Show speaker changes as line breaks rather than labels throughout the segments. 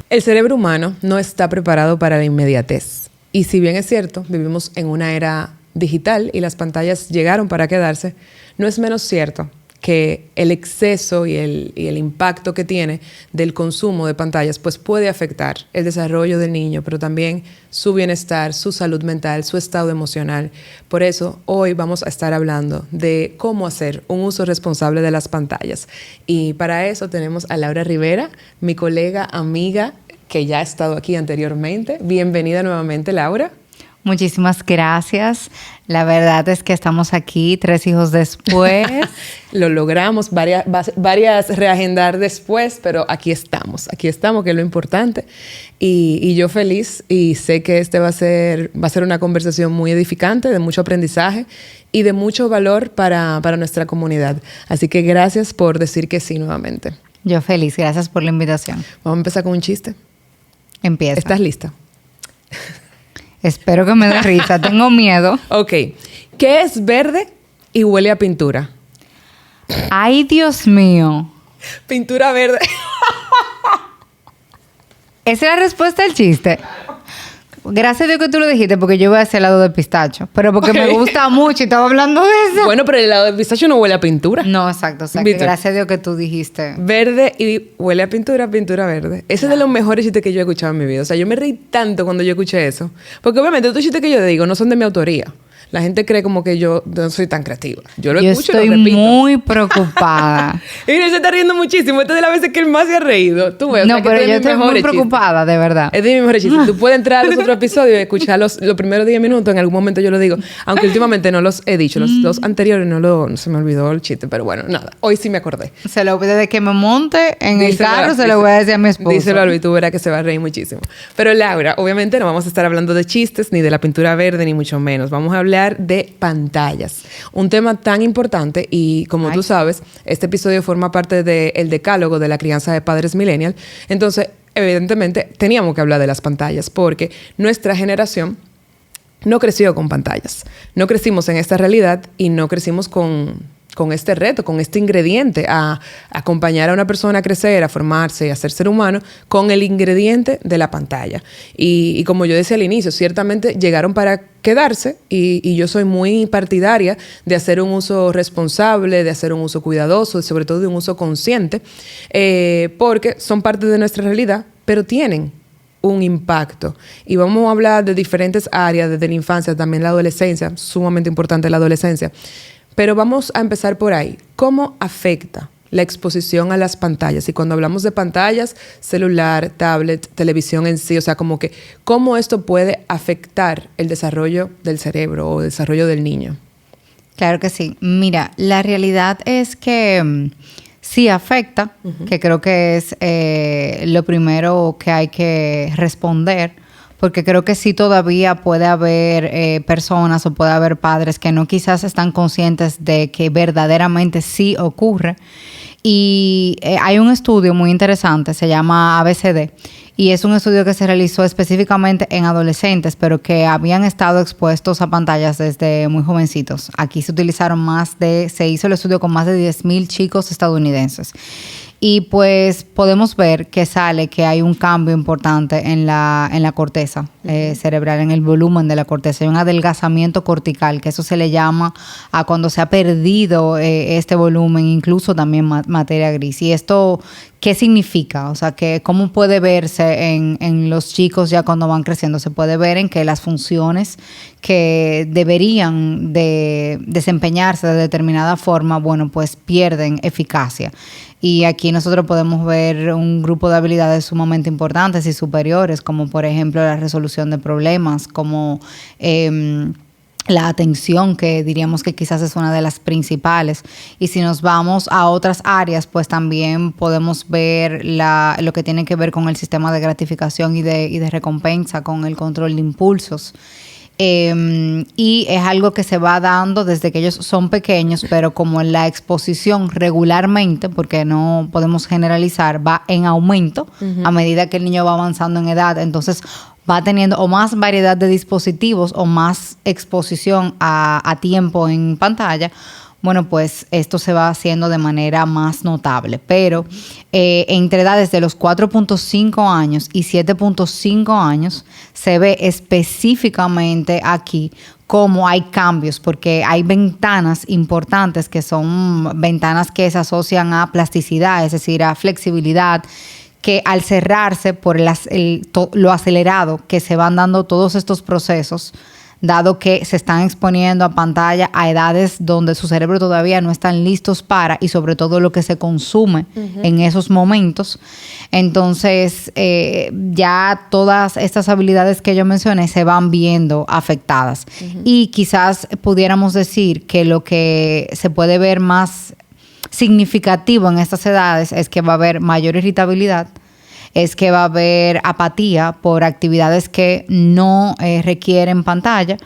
El cerebro humano no está preparado para la inmediatez. Y si bien es cierto, vivimos en una era digital y las pantallas llegaron para quedarse, no es menos cierto que el exceso y el impacto que tiene del consumo de pantallas pues puede afectar el desarrollo del niño, pero también su bienestar, su salud mental, su estado emocional. Por eso hoy vamos a estar hablando de cómo hacer un uso responsable de las pantallas. Y para eso tenemos a Laura Rivera, mi colega, amiga, que ya ha estado aquí anteriormente. Bienvenida nuevamente, Laura.
Muchísimas gracias. La verdad es que estamos aquí 3 hijos después.
Lo logramos, varias reagendar después, pero aquí estamos, que es lo importante. Y yo feliz y sé que va a ser una conversación muy edificante, de mucho aprendizaje y de mucho valor para nuestra comunidad. Así que gracias por decir que sí nuevamente.
Yo feliz, gracias por la invitación.
Vamos a empezar con un chiste.
Empieza.
¿Estás lista?
Espero que me dé risa, tengo miedo.
Ok. ¿Qué es verde y huele a pintura?
Ay, Dios mío.
Pintura verde.
Esa es la respuesta al chiste. Gracias a Dios que tú lo dijiste, porque yo voy a hacer helado de pistacho. Pero porque me gusta mucho y estaba hablando de eso.
Bueno, pero el helado de pistacho no huele a pintura.
No, exacto. O sea, que gracias a Dios que tú dijiste.
Verde y huele a pintura, pintura verde. Ese es de los mejores chistes que yo he escuchado en mi vida. O sea, yo me reí tanto cuando yo escuché eso. Porque obviamente estos chistes que yo digo no son de mi autoría. La gente cree como que yo no soy tan creativa. Yo lo escucho y lo repito.
Estoy muy preocupada.
Y él se está riendo muchísimo. Esta es de las veces que él más se ha reído. Tú ves,
no, pero yo estoy muy preocupada, de verdad.
Es de mis mejores chistes. Tú puedes entrar a los otros episodios y escuchar los primeros 10 minutos. En algún momento yo lo digo. Aunque últimamente no los he dicho. Los anteriores no se me olvidó el chiste. Pero bueno, nada. Hoy sí me acordé.
Se lo desde que me monte en el carro, se lo voy a decir a mi esposo.
Díselo a Luis, tú verás que se va a reír muchísimo. Pero Laura, obviamente no vamos a estar hablando de chistes, ni de la pintura verde, ni mucho menos. Vamos a hablar de pantallas. Un tema tan importante y como tú sabes, este episodio forma parte del decálogo de la crianza de padres millennial. Entonces, evidentemente, teníamos que hablar de las pantallas porque nuestra generación no creció con pantallas. No crecimos en esta realidad y no crecimos con este reto, con este ingrediente, a acompañar a una persona a crecer, a formarse, a ser ser humano, con el ingrediente de la pantalla. Y como yo decía al inicio, ciertamente llegaron para quedarse y yo soy muy partidaria de hacer un uso responsable, de hacer un uso cuidadoso, sobre todo de un uso consciente, porque son parte de nuestra realidad, pero tienen un impacto. Y vamos a hablar de diferentes áreas, desde la infancia, también la adolescencia, sumamente importante la adolescencia. Pero vamos a empezar por ahí. ¿Cómo afecta la exposición a las pantallas? Y cuando hablamos de pantallas, celular, tablet, televisión en sí, o sea, como que cómo esto puede afectar el desarrollo del cerebro o el desarrollo del niño.
Claro que sí. Mira, la realidad es que sí afecta, que creo que es lo primero que hay que responder. Porque creo que sí todavía puede haber personas o puede haber padres que no quizás están conscientes de que verdaderamente sí ocurre. Y hay un estudio muy interesante, se llama ABCD, y es un estudio que se realizó específicamente en adolescentes, pero que habían estado expuestos a pantallas desde muy jovencitos. Aquí se hizo el estudio con más de 10,000 chicos estadounidenses. Y pues podemos ver que sale que hay un cambio importante en la corteza cerebral, en el volumen de la corteza. Hay un adelgazamiento cortical, que eso se le llama a cuando se ha perdido este volumen, incluso también materia gris. Y esto, ¿qué significa? O sea, que ¿cómo puede verse en los chicos ya cuando van creciendo? Se puede ver en que las funciones que deberían de desempeñarse de determinada forma, bueno, pues pierden eficacia. Y aquí nosotros podemos ver un grupo de habilidades sumamente importantes y superiores, como por ejemplo la resolución de problemas, como la atención, que diríamos que quizás es una de las principales. Y si nos vamos a otras áreas, pues también podemos ver lo que tiene que ver con el sistema de gratificación y de recompensa, con el control de impulsos. Y es algo que se va dando desde que ellos son pequeños, pero como la exposición regularmente, porque no podemos generalizar, va en aumento a medida que el niño va avanzando en edad. Entonces va teniendo o más variedad de dispositivos o más exposición a tiempo en pantalla, bueno, pues esto se va haciendo de manera más notable. Pero entre edades de los 4.5 años y 7.5 años se ve específicamente aquí cómo hay cambios, porque hay ventanas importantes que son ventanas que se asocian a plasticidad, es decir, a flexibilidad, que al cerrarse por lo acelerado que se van dando todos estos procesos, dado que se están exponiendo a pantalla a edades donde su cerebro todavía no están listos para, y sobre todo lo que se consume en esos momentos. Entonces, ya todas estas habilidades que yo mencioné se van viendo afectadas. Y quizás pudiéramos decir que lo que se puede ver más significativo en estas edades es que va a haber mayor irritabilidad, es que va a haber apatía por actividades que no requieren pantalla,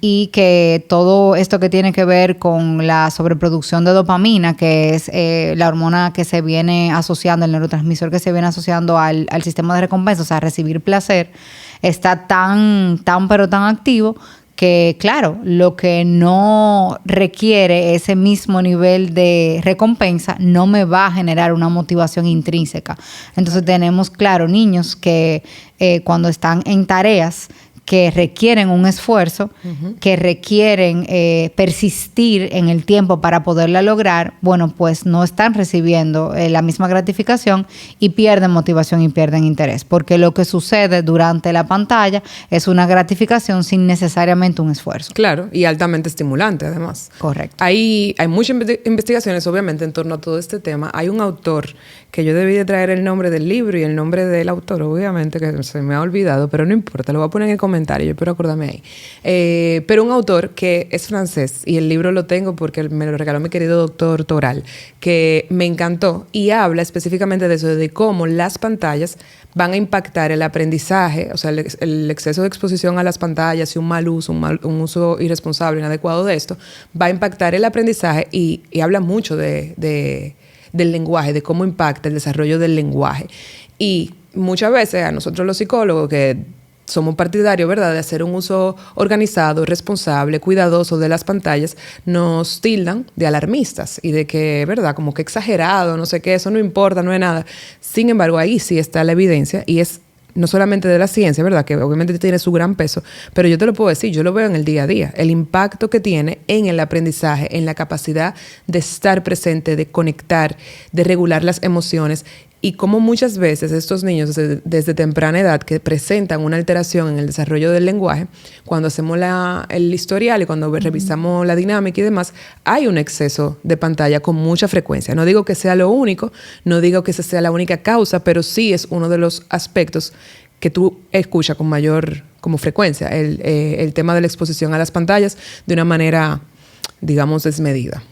y que todo esto que tiene que ver con la sobreproducción de dopamina, que es la hormona que se viene asociando, el neurotransmisor que se viene asociando al sistema de recompensa, o sea, recibir placer, está tan activo que, claro, lo que no requiere ese mismo nivel de recompensa no me va a generar una motivación intrínseca. Entonces tenemos, claro, niños que cuando están en tareas que requieren un esfuerzo, que requieren persistir en el tiempo para poderla lograr, bueno, pues no están recibiendo la misma gratificación y pierden motivación y pierden interés, porque lo que sucede durante la pantalla es una gratificación sin necesariamente un esfuerzo.
Claro, y altamente estimulante además.
Correcto.
Hay muchas investigaciones, obviamente, en torno a todo este tema. Hay un autor que yo debí de traer el nombre del libro y el nombre del autor, obviamente, que se me ha olvidado, pero no importa, lo voy a poner en el comentario, yo espero acordarme ahí. Pero un autor que es francés, y el libro lo tengo porque me lo regaló mi querido doctor Toral, que me encantó, y habla específicamente de eso, de cómo las pantallas van a impactar el aprendizaje, o sea, el exceso de exposición a las pantallas y un mal uso, un uso irresponsable, inadecuado de esto, va a impactar el aprendizaje, y habla mucho del lenguaje, de cómo impacta el desarrollo del lenguaje. Y muchas veces a nosotros los psicólogos, que somos partidarios, ¿verdad?, de hacer un uso organizado, responsable, cuidadoso de las pantallas, nos tildan de alarmistas y de que, ¿verdad?, como que exagerado, no sé qué, eso no importa, no es nada. Sin embargo, ahí sí está la evidencia, y es no solamente de la ciencia, ¿verdad?, que obviamente tiene su gran peso, pero yo te lo puedo decir, yo lo veo en el día a día, el impacto que tiene en el aprendizaje, en la capacidad de estar presente, de conectar, de regular las emociones, y cómo muchas veces estos niños desde temprana edad que presentan una alteración en el desarrollo del lenguaje, cuando hacemos el historial y cuando revisamos la dinámica y demás, hay un exceso de pantalla con mucha frecuencia. No digo que sea lo único, no digo que esa sea la única causa, pero sí es uno de los aspectos que tú escuchas con mayor como frecuencia, el tema de la exposición a las pantallas de una manera, digamos, desmedida.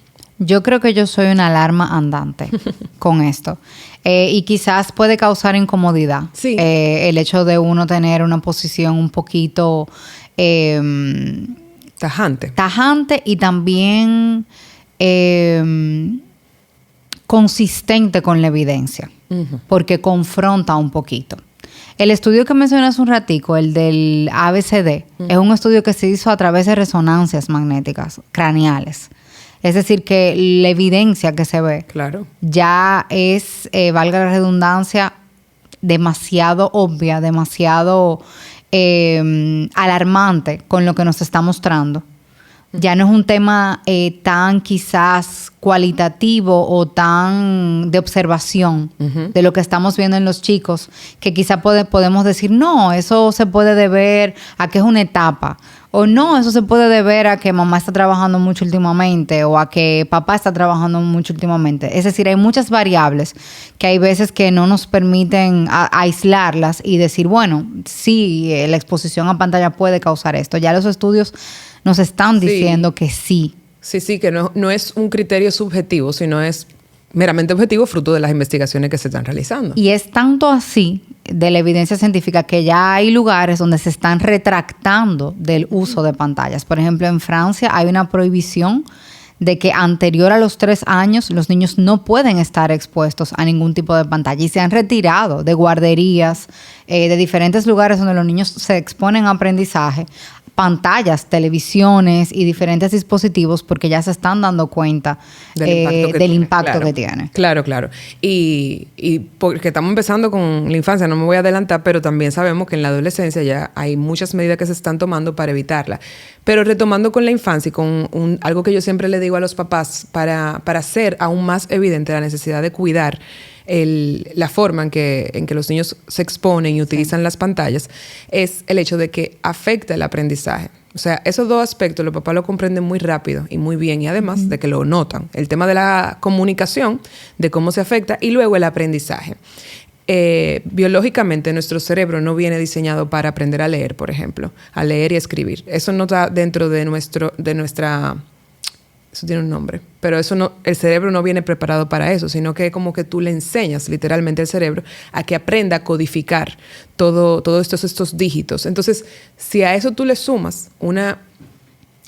Yo creo que yo soy una alarma andante con esto. Y quizás puede causar incomodidad.
Sí.
El hecho de uno tener una posición un poquito tajante y también consistente con la evidencia, porque confronta un poquito. El estudio que mencioné hace un ratico, el del ABCD, es un estudio que se hizo a través de resonancias magnéticas craneales. Es decir, que la evidencia que se ve ya es, valga la redundancia, demasiado obvia, demasiado alarmante con lo que nos está mostrando. Ya no es un tema tan quizás cualitativo o tan de observación de lo que estamos viendo en los chicos, que quizás podemos decir, no, eso se puede deber a que es una etapa. O no, eso se puede deber a que mamá está trabajando mucho últimamente o a que papá está trabajando mucho últimamente. Es decir, hay muchas variables que hay veces que no nos permiten aislarlas y decir, bueno, sí, la exposición a pantalla puede causar esto. Ya los estudios nos están diciendo que sí.
Sí, que no es un criterio subjetivo, sino es meramente objetivo, fruto de las investigaciones que se están realizando.
Y es tanto así de la evidencia científica que ya hay lugares donde se están retractando del uso de pantallas. Por ejemplo, en Francia hay una prohibición de que anterior a los 3 años los niños no pueden estar expuestos a ningún tipo de pantalla, y se han retirado de guarderías, de diferentes lugares donde los niños se exponen a aprendizaje, pantallas, televisiones y diferentes dispositivos porque ya se están dando cuenta del impacto que tiene.
Claro, claro. Y porque estamos empezando con la infancia, no me voy a adelantar, pero también sabemos que en la adolescencia ya hay muchas medidas que se están tomando para evitarla. Pero retomando con la infancia y con algo que yo siempre le digo a los papás para hacer aún más evidente la necesidad de cuidar la forma en que los niños se exponen y utilizan las pantallas, es el hecho de que afecta el aprendizaje. O sea, esos dos aspectos los papás lo comprenden muy rápido y muy bien, y además de que lo notan. El tema de la comunicación, de cómo se afecta, y luego el aprendizaje. Biológicamente nuestro cerebro no viene diseñado para aprender a leer, por ejemplo, a leer y escribir. Eso no está dentro de nuestra... Eso tiene un nombre, pero eso no, el cerebro no viene preparado para eso, sino que como que tú le enseñas literalmente al cerebro a que aprenda a codificar todos estos dígitos. Entonces, si a eso tú le sumas una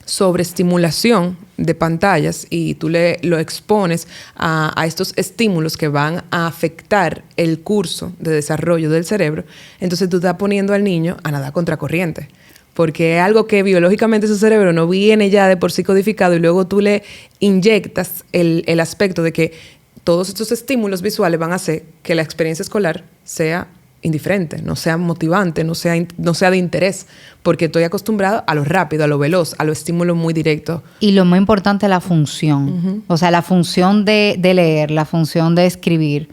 sobreestimulación de pantallas y tú lo expones a estos estímulos que van a afectar el curso de desarrollo del cerebro, entonces tú estás poniendo al niño a nadar contracorriente. Porque es algo que biológicamente su cerebro no viene ya de por sí codificado, y luego tú le inyectas el aspecto de que todos estos estímulos visuales van a hacer que la experiencia escolar sea indiferente, no sea motivante, no sea de interés, porque estoy acostumbrado a lo rápido, a lo veloz, a los estímulos muy directos.
Y lo más importante es la función. O sea, la función de leer, la función de escribir,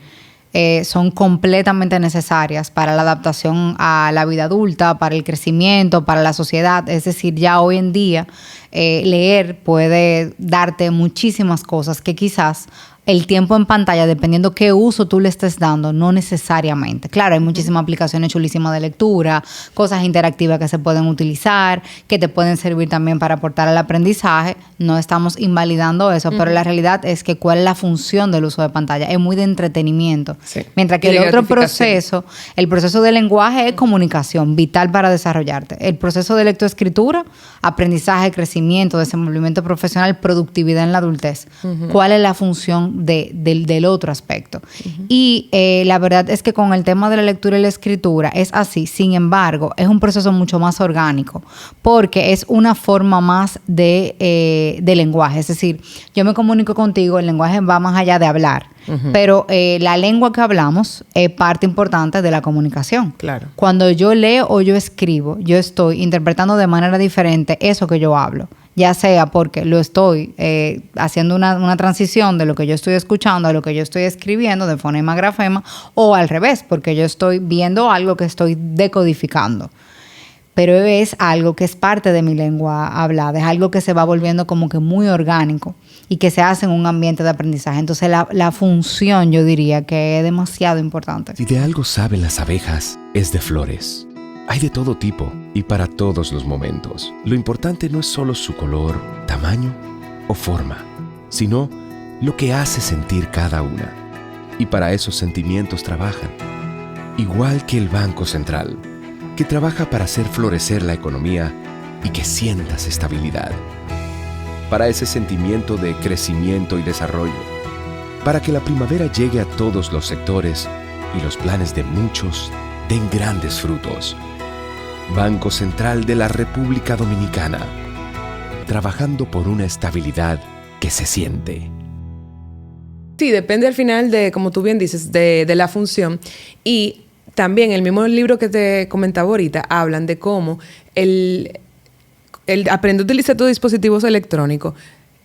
son completamente necesarias para la adaptación a la vida adulta, para el crecimiento, para la sociedad. Es decir, ya hoy en día leer puede darte muchísimas cosas que quizás el tiempo en pantalla, dependiendo qué uso tú le estés dando, no necesariamente. Claro, hay muchísimas aplicaciones chulísimas de lectura, cosas interactivas que se pueden utilizar, que te pueden servir también para aportar al aprendizaje. No estamos invalidando eso, pero la realidad es que cuál es la función del uso de pantalla. Es muy de entretenimiento. Sí. Mientras que el otro proceso, el proceso de lenguaje es comunicación, vital para desarrollarte. El proceso de lectoescritura, aprendizaje, crecimiento, desenvolvimiento profesional, productividad en la adultez. ¿Cuál es la función del otro aspecto? Y la verdad es que con el tema de la lectura y la escritura es así. Sin embargo, es un proceso mucho más orgánico porque es una forma más de lenguaje. Es decir, yo me comunico contigo, el lenguaje va más allá de hablar. Pero la lengua que hablamos es parte importante de la comunicación.
Claro.
Cuando yo leo o yo escribo, yo estoy interpretando de manera diferente eso que yo hablo. Ya sea porque lo estoy haciendo una transición de lo que yo estoy escuchando a lo que yo estoy escribiendo de fonema a grafema, o al revés, porque yo estoy viendo algo que estoy decodificando. Pero es algo que es parte de mi lengua hablada, es algo que se va volviendo como que muy orgánico y que se hace en un ambiente de aprendizaje. Entonces la función, yo diría que es demasiado importante.
Si de algo saben las abejas, es de flores. Hay de todo tipo y para todos los momentos. Lo importante no es solo su color, tamaño o forma, sino lo que hace sentir cada una. Y para esos sentimientos trabajan. Igual que el Banco Central, que trabaja para hacer florecer la economía y que sientas estabilidad. Para ese sentimiento de crecimiento y desarrollo. Para que la primavera llegue a todos los sectores y los planes de muchos den grandes frutos. Banco Central de la República Dominicana, trabajando por una estabilidad que se siente.
Sí, depende al final de, como tú bien dices, de la función. Y también el mismo libro que te comentaba ahorita hablan de cómo el aprender a utilizar tus dispositivos electrónicos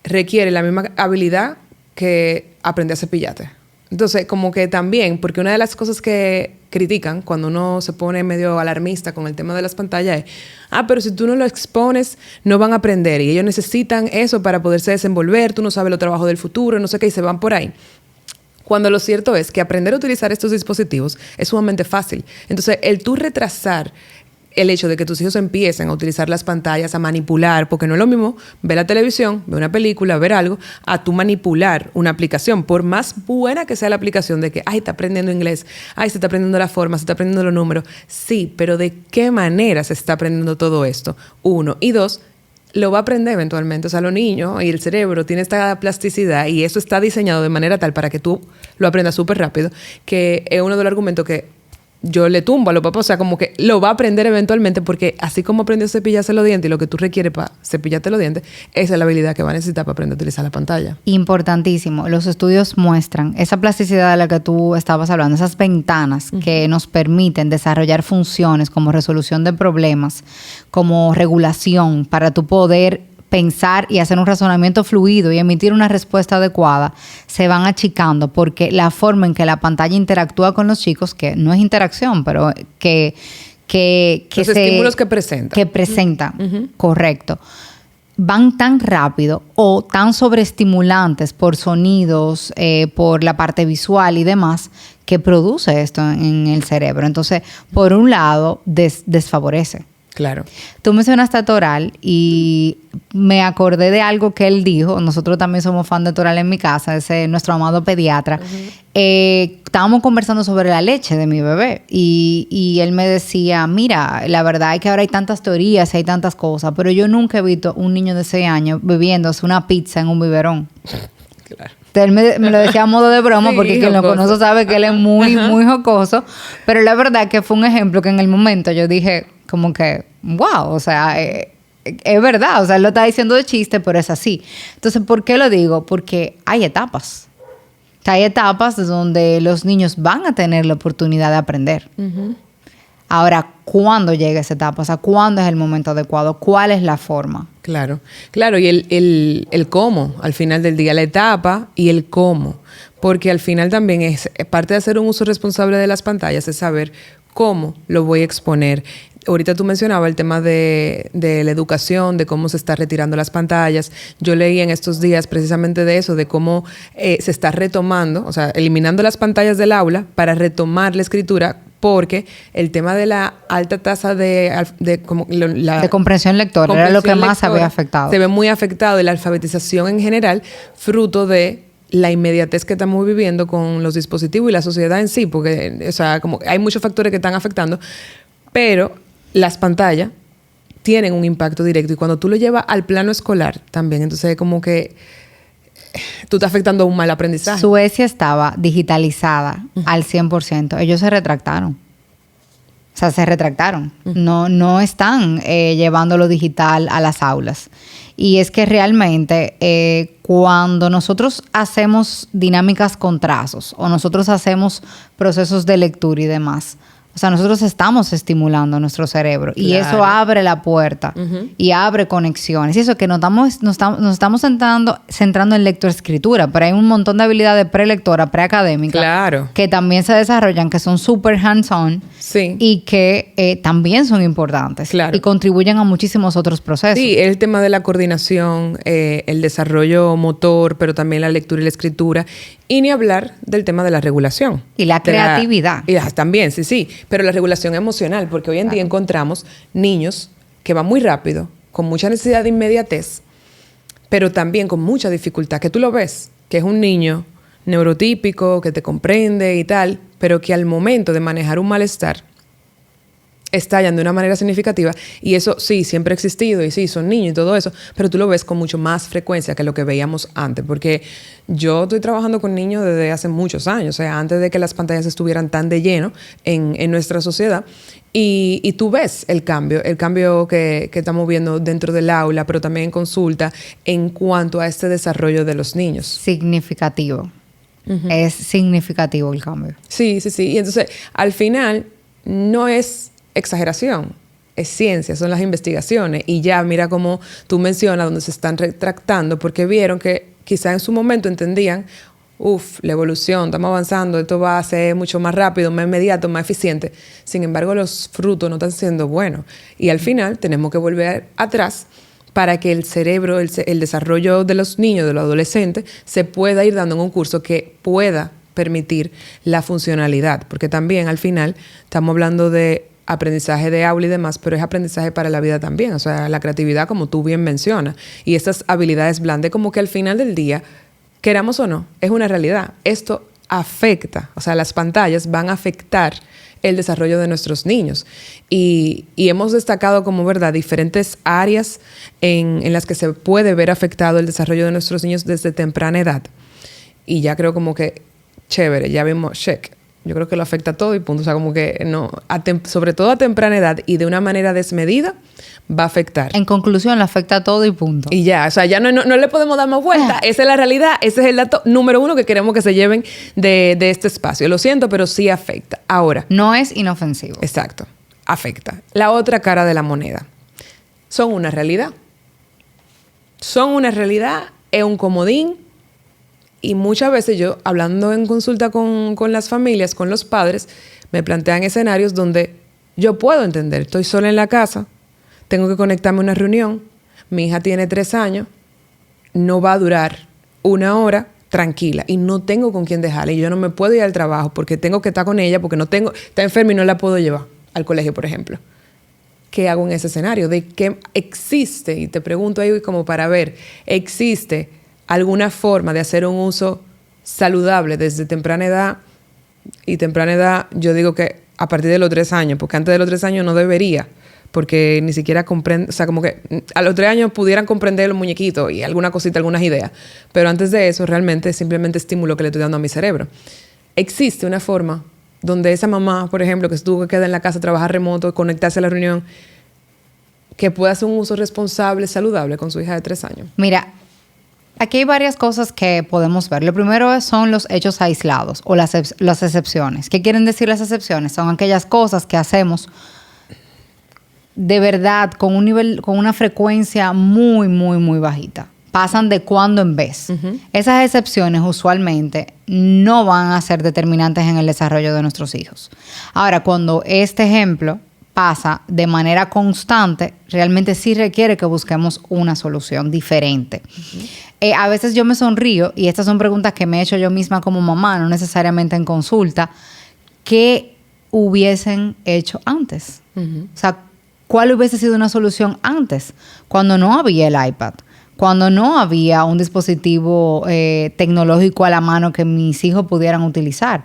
requiere la misma habilidad que aprender a cepillarte. Entonces, como que también, porque una de las cosas que critican cuando uno se pone medio alarmista con el tema de las pantallas es, pero si tú no lo expones, no van a aprender y ellos necesitan eso para poderse desenvolver, tú no sabes los trabajos del futuro, no sé qué, y se van por ahí. Cuando lo cierto es que aprender a utilizar estos dispositivos es sumamente fácil. Entonces, el tú retrasar el hecho de que tus hijos empiecen a utilizar las pantallas, a manipular, porque no es lo mismo ver la televisión, ver una película, ver algo, a tú manipular una aplicación, por más buena que sea la aplicación de que, está aprendiendo inglés, se está aprendiendo la forma, se está aprendiendo los números. Sí, pero ¿de qué manera se está aprendiendo todo esto? 1. Y 2, lo va a aprender eventualmente. O sea, los niños y el cerebro tiene esta plasticidad y eso está diseñado de manera tal para que tú lo aprendas súper rápido, que es uno de los argumentos que yo le tumbo a los papás. O sea, como que lo va a aprender eventualmente porque así como aprendió a cepillarse los dientes y lo que tú requieres para cepillarte los dientes, esa es la habilidad que va a necesitar para aprender a utilizar la pantalla.
Importantísimo. Los estudios muestran esa plasticidad de la que tú estabas hablando, esas ventanas que nos permiten desarrollar funciones como resolución de problemas, como regulación para tu poder pensar y hacer un razonamiento fluido y emitir una respuesta adecuada, se van achicando porque la forma en que la pantalla interactúa con los chicos, que no es interacción, pero
los estímulos que presenta.
Que presenta, correcto. Van tan rápido o tan sobreestimulantes por sonidos, por la parte visual y demás, que produce esto en el cerebro. Entonces, por un lado, desfavorece.
Claro.
Tú mencionaste a Toral y me acordé de algo que él dijo. Nosotros también somos fan de Toral en mi casa, ese nuestro amado pediatra. Estábamos conversando sobre la leche de mi bebé y él me decía, mira, la verdad es que ahora hay tantas teorías, hay tantas cosas, pero yo nunca he visto un niño de 6 años bebiéndose una pizza en un biberón.
Claro.
Él me lo decía a modo de broma, sí, porque quien lo conoce sabe que él es muy, muy jocoso. Pero la verdad que fue un ejemplo que en el momento yo dije como que, wow, o sea, es verdad. O sea, él lo está diciendo de chiste, pero es así. Entonces, ¿por qué lo digo? Porque hay etapas. O sea, hay etapas donde los niños van a tener la oportunidad de aprender. Ahora, ¿cuándo llega esa etapa? O sea, ¿cuándo es el momento adecuado? ¿Cuál es la forma?
Claro, claro. Y el cómo, al final del día, la etapa y el cómo. Porque al final también es parte de hacer un uso responsable de las pantallas, es saber cómo lo voy a exponer. Ahorita tú mencionabas el tema de la educación, de cómo se está retirando las pantallas. Yo leí en estos días precisamente de eso, de cómo se está retomando, o sea, eliminando las pantallas del aula para retomar la escritura, porque el tema de la alta tasa de
comprensión lectora era lo que más se había afectado.
Se ve muy afectado, y la alfabetización en general, fruto de la inmediatez que estamos viviendo con los dispositivos y la sociedad en sí, porque, o sea, como hay muchos factores que están afectando, pero las pantallas tienen un impacto directo, y cuando tú lo llevas al plano escolar también, entonces como que tú estás afectando a un mal aprendizaje.
Suecia estaba digitalizada al 100%. Ellos se retractaron. O sea, se retractaron. No están llevando lo digital a las aulas. Y es que realmente cuando nosotros hacemos dinámicas con trazos o nosotros hacemos procesos de lectura y demás, o sea, nosotros estamos estimulando nuestro cerebro. Claro. Y eso abre la puerta y abre conexiones. Y eso que nos estamos centrando en lectoescritura, pero hay un montón de habilidades prelectora, preacadémicas, claro, que también se desarrollan, que son súper hands-on, sí, y que también son importantes, claro, y contribuyen a muchísimos otros procesos.
Sí, el tema de la coordinación, el desarrollo motor, pero también la lectura y la escritura. Y ni hablar del tema de la regulación.
Y la creatividad.
También, sí. Pero la regulación emocional, porque hoy en día encontramos niños que van muy rápido, con mucha necesidad de inmediatez, pero también con mucha dificultad, que tú lo ves, que es un niño neurotípico, que te comprende y tal, pero que al momento de manejar un malestar estallan de una manera significativa, y eso sí, siempre ha existido, y sí, son niños y todo eso, pero tú lo ves con mucho más frecuencia que lo que veíamos antes, porque yo estoy trabajando con niños desde hace muchos años, o sea, antes de que las pantallas estuvieran tan de lleno en nuestra sociedad, y tú ves el cambio que estamos viendo dentro del aula, pero también en consulta, en cuanto a este desarrollo de los niños.
Significativo. Es significativo el cambio.
Sí, y entonces, al final, no es exageración, es ciencia, son las investigaciones, y ya mira cómo tú mencionas donde se están retractando, porque vieron que quizá en su momento entendían, la evolución, estamos avanzando, esto va a ser mucho más rápido, más inmediato, más eficiente. Sin embargo, los frutos no están siendo buenos, y al final tenemos que volver atrás para que el cerebro, el desarrollo de los niños, de los adolescentes, se pueda ir dando en un curso que pueda permitir la funcionalidad, porque también al final estamos hablando de aprendizaje de aula y demás, pero es aprendizaje para la vida también, o sea, la creatividad, como tú bien mencionas, y estas habilidades blandas, como que al final del día, queramos o no, es una realidad. Esto afecta, o sea, las pantallas van a afectar el desarrollo de nuestros niños, y hemos destacado como verdad diferentes áreas en las que se puede ver afectado el desarrollo de nuestros niños desde temprana edad, y ya creo como que chévere, ya vimos check Yo creo que lo afecta a todo y punto. O sea, como que no, sobre todo a temprana edad y de una manera desmedida, va a afectar.
En conclusión, le afecta a todo y punto.
Y ya, o sea, ya no le podemos dar más vuelta. Esa es la realidad. Ese es el dato número 1 que queremos que se lleven de este espacio. Lo siento, pero sí afecta. Ahora.
No es inofensivo.
Exacto. Afecta. La otra cara de la moneda. Son una realidad. Son una realidad, es un comodín. Y muchas veces yo, hablando en consulta con las familias, con los padres, me plantean escenarios donde yo puedo entender. Estoy sola en la casa, tengo que conectarme a una reunión, mi hija tiene 3 años, no va a durar 1 hora tranquila y no tengo con quién dejarla y yo no me puedo ir al trabajo porque tengo que estar con ella porque está enferma y no la puedo llevar al colegio, por ejemplo. ¿Qué hago en ese escenario? ¿De qué existe? Y te pregunto ahí como para ver, ¿existe alguna forma de hacer un uso saludable desde temprana edad? Y temprana edad yo digo que a partir de los 3 años, porque antes de los 3 años no debería, porque ni siquiera comprende, o sea, como que a los 3 años pudieran comprender los muñequitos y alguna cosita, algunas ideas, pero antes de eso realmente es simplemente estímulo que le estoy dando a mi cerebro. ¿Existe una forma donde esa mamá, por ejemplo, que tuvo que quedar en la casa, trabajar remoto, conectarse a la reunión, que pueda hacer un uso responsable, saludable con su hija de 3 años?
Mira, aquí hay varias cosas que podemos ver. Lo primero son los hechos aislados o las excepciones. ¿Qué quieren decir las excepciones? Son aquellas cosas que hacemos de verdad con un nivel, con una frecuencia muy, muy, muy bajita. Pasan de cuando en vez. Uh-huh. Esas excepciones usualmente no van a ser determinantes en el desarrollo de nuestros hijos. Ahora, cuando este ejemplo pasa de manera constante, realmente sí requiere que busquemos una solución diferente. Uh-huh. A veces yo me sonrío, y estas son preguntas que me he hecho yo misma como mamá, no necesariamente en consulta, ¿qué hubiesen hecho antes? Uh-huh. O sea, ¿cuál hubiese sido una solución antes? Cuando no había el iPad, cuando no había un dispositivo tecnológico a la mano que mis hijos pudieran utilizar.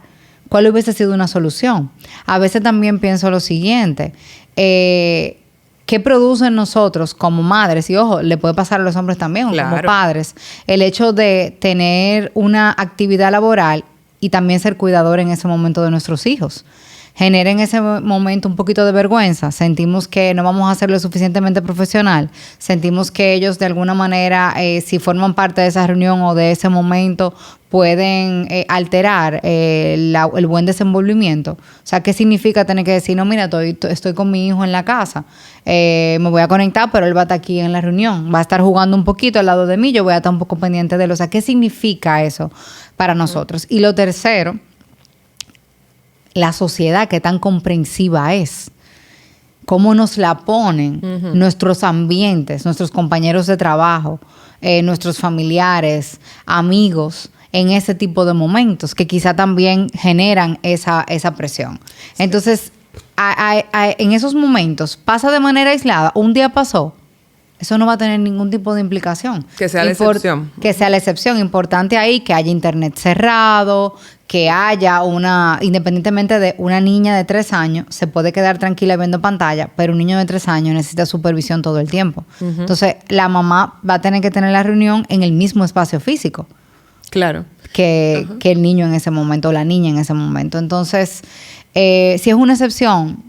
¿Cuál hubiese sido una solución? A veces también pienso lo siguiente. ¿Qué produce en nosotros como madres? Y ojo, le puede pasar a los hombres también, claro, como padres. El hecho de tener una actividad laboral y también ser cuidador en ese momento de nuestros hijos. Genera en ese momento un poquito de vergüenza. Sentimos que no vamos a ser lo suficientemente profesional. Sentimos que ellos de alguna manera, si forman parte de esa reunión o de ese momento, pueden alterar el buen desenvolvimiento. O sea, ¿qué significa tener que decir, no, mira, estoy con mi hijo en la casa, me voy a conectar, pero él va a estar aquí en la reunión, va a estar jugando un poquito al lado de mí, yo voy a estar un poco pendiente de él? O sea, ¿qué significa eso para nosotros? Y lo tercero, la sociedad, qué tan comprensiva es, cómo nos la ponen uh-huh. nuestros ambientes, nuestros compañeros de trabajo, nuestros familiares, amigos, en ese tipo de momentos que quizá también generan esa presión. Sí. Entonces, en esos momentos, pasa de manera aislada, un día pasó, eso no va a tener ningún tipo de implicación.
Que sea la excepción.
Que sea la excepción. Importante ahí que haya internet cerrado, que haya independientemente de una niña de 3 años, se puede quedar tranquila viendo pantalla, pero un niño de 3 años necesita supervisión todo el tiempo. Uh-huh. Entonces, la mamá va a tener que tener la reunión en el mismo espacio físico.
Claro.
Que el niño en ese momento o la niña en ese momento. Entonces, si es una excepción,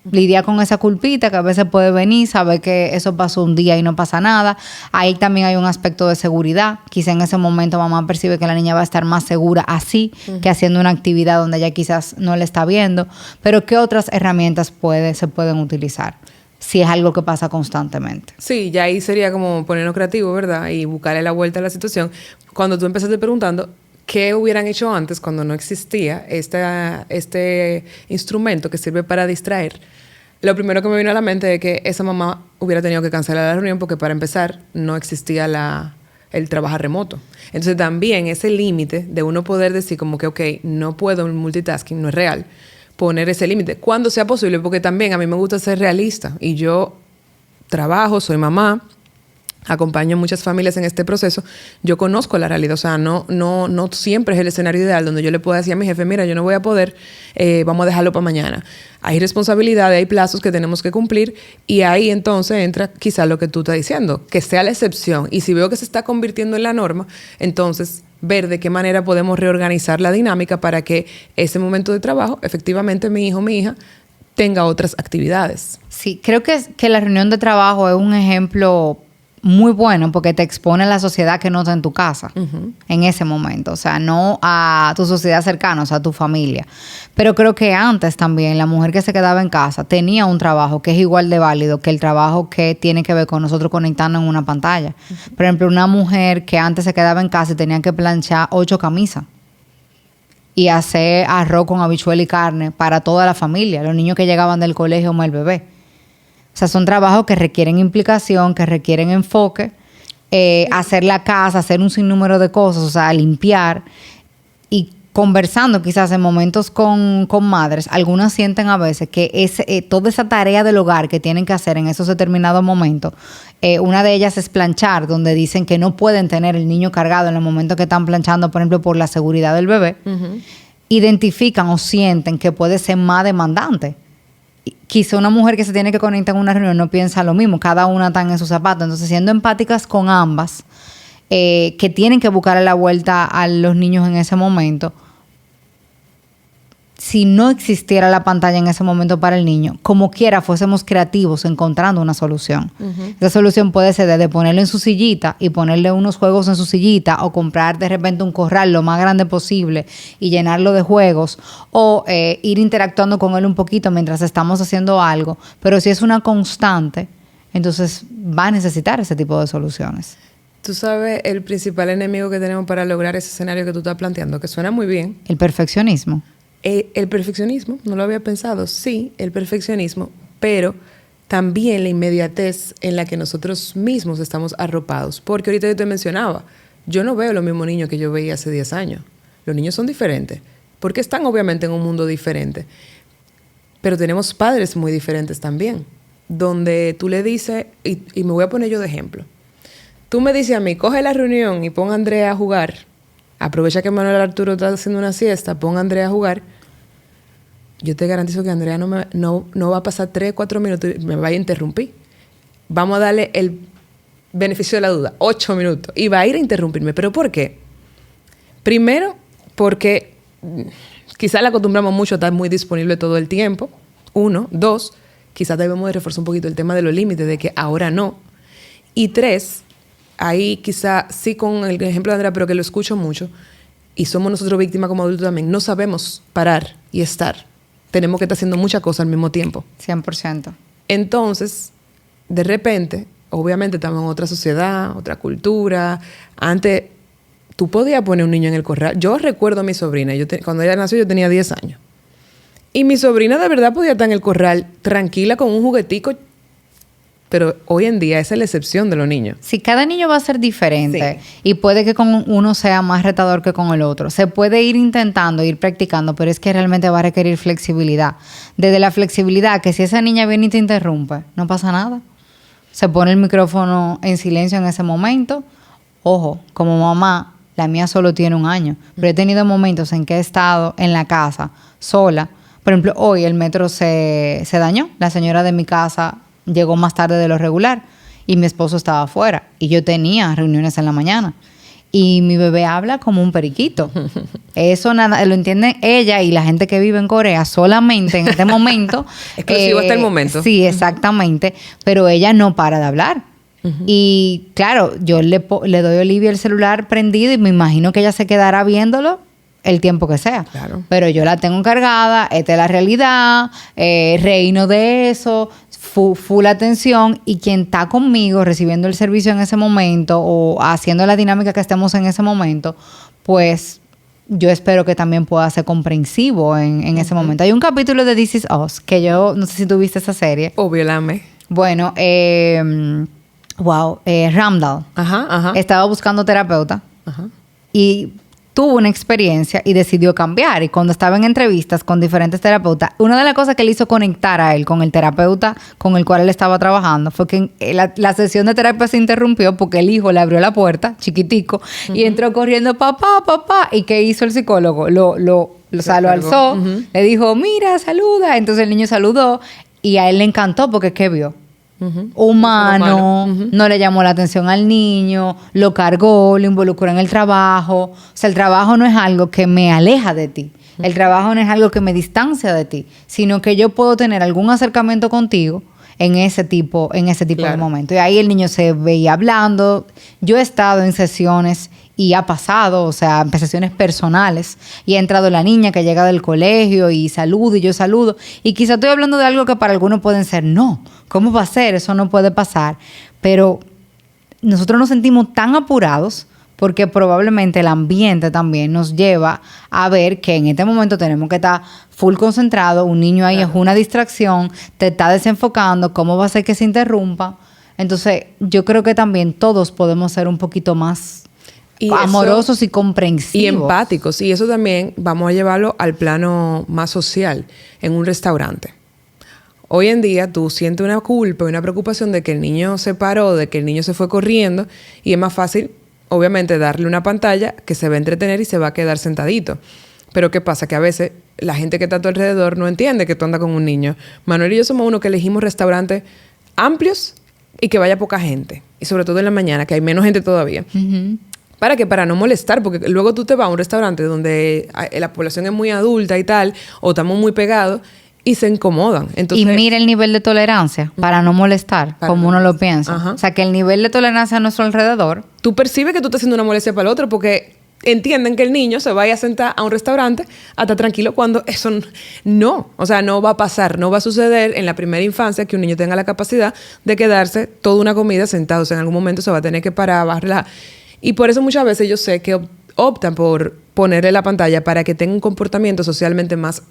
lidiar con esa culpita que a veces puede venir, saber que eso pasó un día y no pasa nada. Ahí también hay un aspecto de seguridad. Quizá en ese momento mamá percibe que la niña va a estar más segura así uh-huh. que haciendo una actividad donde ella quizás no le está viendo. Pero ¿qué otras herramientas se pueden utilizar si es algo que pasa constantemente? Sí,
ya ahí sería como ponernos creativos, ¿verdad? Y buscarle la vuelta a la situación. Cuando tú empezaste preguntando qué hubieran hecho antes cuando no existía este instrumento que sirve para distraer, lo primero que me vino a la mente es que esa mamá hubiera tenido que cancelar la reunión porque para empezar no existía el trabajar remoto. Entonces también ese límite de uno poder decir como que ok, no puedo el multitasking, no es real, poner ese límite cuando sea posible, porque también a mí me gusta ser realista y yo trabajo, soy mamá, acompaño a muchas familias en este proceso, yo conozco la realidad, o sea, no siempre es el escenario ideal donde yo le puedo decir a mi jefe, mira, yo no voy a poder, vamos a dejarlo para mañana. Hay responsabilidades, hay plazos que tenemos que cumplir y ahí entonces entra quizás lo que tú estás diciendo, que sea la excepción y si veo que se está convirtiendo en la norma, entonces ver de qué manera podemos reorganizar la dinámica para que ese momento de trabajo, efectivamente, mi hijo, mi hija, tenga otras actividades.
Sí, creo que la reunión de trabajo es un ejemplo muy bueno porque te expone a la sociedad que no está en tu casa en ese momento. O sea, no a tu sociedad cercana, o sea, a tu familia. Pero creo que antes también la mujer que se quedaba en casa tenía un trabajo que es igual de válido que el trabajo que tiene que ver con nosotros conectarnos en una pantalla. Por ejemplo, una mujer que antes se quedaba en casa y tenía que planchar 8 camisas y hacer arroz con habichuela y carne para toda la familia, los niños que llegaban del colegio o el bebé. O sea, son trabajos que requieren implicación, que requieren enfoque, hacer la casa, hacer un sinnúmero de cosas, o sea, limpiar. Y conversando quizás en momentos con madres, algunas sienten a veces que toda esa tarea del hogar que tienen que hacer en esos determinados momentos, una de ellas es planchar, donde dicen que no pueden tener el niño cargado en el momento que están planchando, por ejemplo, por la seguridad del bebé. Identifican o sienten que puede ser más demandante. Quizá una mujer que se tiene que conectar en una reunión no piensa lo mismo, cada una está en sus zapatos. Entonces, siendo empáticas con ambas, que tienen que buscar la vuelta a los niños en ese momento, si no existiera la pantalla en ese momento para el niño, como quiera fuésemos creativos encontrando una solución. Esa solución puede ser desde ponerlo en su sillita y ponerle unos juegos en su sillita, o comprar de repente un corral lo más grande posible y llenarlo de juegos, o ir interactuando con él un poquito mientras estamos haciendo algo. Pero si es una constante, entonces va a necesitar ese tipo de soluciones.
Tú sabes el principal enemigo que tenemos para lograr ese escenario que tú estás planteando, que suena muy bien.
El perfeccionismo.
El perfeccionismo, no lo había pensado, sí, el perfeccionismo, pero también la inmediatez en la que nosotros mismos estamos arropados. Porque ahorita yo te mencionaba, yo no veo los mismos niños que yo veía hace 10 años. Los niños son diferentes, porque están obviamente en un mundo diferente. Pero tenemos padres muy diferentes también, donde tú le dices, y me voy a poner yo de ejemplo, tú me dices a mí, coge la reunión y pon a Andrea a jugar. Aprovecha que Manuel Arturo está haciendo una siesta, pon a Andrea a jugar. Yo te garantizo que Andrea no va a pasar 3, 4 minutos y me va a interrumpir. Vamos a darle el beneficio de la duda, 8 minutos. Y va a ir a interrumpirme. ¿Pero por qué? Primero, porque quizás la acostumbramos mucho a estar muy disponible todo el tiempo. 1. 2, quizás debemos de reforzar un poquito el tema de los límites, de que ahora no. Y 3, ahí quizá sí con el ejemplo de Andrea, pero que lo escucho mucho, y somos nosotros víctimas como adultos también, no sabemos parar y estar. Tenemos que estar haciendo muchas cosas al mismo tiempo.
100%.
Entonces, de repente, obviamente estamos en otra sociedad, otra cultura. Antes, tú podías poner un niño en el corral. Yo recuerdo a mi sobrina, cuando ella nació yo tenía 10 años. Y mi sobrina de verdad podía estar en el corral tranquila con un juguetico. Pero hoy en día esa es la excepción de los niños.
Sí, cada niño va a ser diferente. Sí. Y puede que con uno sea más retador que con el otro. Se puede ir intentando, ir practicando, pero es que realmente va a requerir flexibilidad. Desde la flexibilidad, que si esa niña viene y te interrumpe, no pasa nada. Se pone el micrófono en silencio en ese momento. Ojo, como mamá, la mía solo tiene 1 año. Pero he tenido momentos en que he estado en la casa sola. Por ejemplo, hoy el metro se dañó. La señora de mi casa llegó más tarde de lo regular y mi esposo estaba afuera y yo tenía reuniones en la mañana y mi bebé habla como un periquito. Eso nada, lo entienden ella y la gente que vive en Corea solamente en este momento.
Exclusivo hasta el momento.
Sí, exactamente. Pero ella no para de hablar. Y claro, yo le doy a Olivia el celular prendido y me imagino que ella se quedará viéndolo el tiempo que sea.
Claro.
Pero yo la tengo cargada, esta es la realidad, reino de eso, full atención, y quien está conmigo recibiendo el servicio en ese momento o haciendo la dinámica que estemos en ese momento, pues yo espero que también pueda ser comprensivo en ese momento. Hay un capítulo de This Is Us que yo, no sé si tú viste esa serie.
Obvio, la amé.
Bueno, Ramdal estaba buscando terapeuta y tuvo una experiencia y decidió cambiar. Y cuando estaba en entrevistas con diferentes terapeutas, una de las cosas que le hizo conectar a él con el terapeuta con el cual él estaba trabajando fue que la sesión de terapia se interrumpió porque el hijo le abrió la puerta, chiquitico, y entró corriendo, papá. ¿Y qué hizo el psicólogo? Lo alzó, le dijo, mira, saluda. Entonces el niño saludó y a él le encantó porque ¿qué vio? humano, no le llamó la atención al niño, lo cargó, lo involucró en el trabajo. O sea, el trabajo no es algo que me aleja de ti. El trabajo no es algo que me distancia de ti, sino que yo puedo tener algún acercamiento contigo en ese tipo de momentos. Y ahí el niño se veía hablando. Yo he estado en sesiones y ha pasado, o sea, en sesiones personales, y ha entrado la niña que llega del colegio y saluda y yo saludo. Y quizá estoy hablando de algo que para algunos pueden ser, no, ¿cómo va a ser? Eso no puede pasar. Pero nosotros nos sentimos tan apurados porque probablemente el ambiente también nos lleva a ver que en este momento tenemos que estar full concentrado, un niño ahí es una distracción, te está desenfocando, ¿cómo va a ser que se interrumpa? Entonces, yo creo que también todos podemos ser un poquito más amorosos y comprensivos.
Y empáticos. Y eso también vamos a llevarlo al plano más social, en un restaurante. Hoy en día tú sientes una culpa y una preocupación de que el niño se paró, de que el niño se fue corriendo, y es más fácil, obviamente, darle una pantalla que se va a entretener y se va a quedar sentadito. Pero ¿qué pasa? Que a veces la gente que está a tu alrededor no entiende que tú andas con un niño. Manuel y yo somos uno que elegimos restaurantes amplios y que vaya poca gente. Y sobre todo en la mañana, que hay menos gente todavía. ¿Para qué? Para no molestar, porque luego tú te vas a un restaurante donde la población es muy adulta y tal, o estamos muy pegados, y se incomodan. Entonces,
y mira el nivel de tolerancia para no molestar, como uno lo piensa.
Ajá.
O sea, que el nivel de tolerancia a nuestro alrededor...
Tú percibes que tú estás haciendo una molestia para el otro porque entienden que el niño se vaya a sentar a un restaurante a estar tranquilo cuando eso no. O sea, no va a pasar, no va a suceder en la primera infancia que un niño tenga la capacidad de quedarse toda una comida sentado. O sea, en algún momento se va a tener que parar, bajarla. Y por eso muchas veces yo sé que optan por ponerle la pantalla para que tenga un comportamiento socialmente más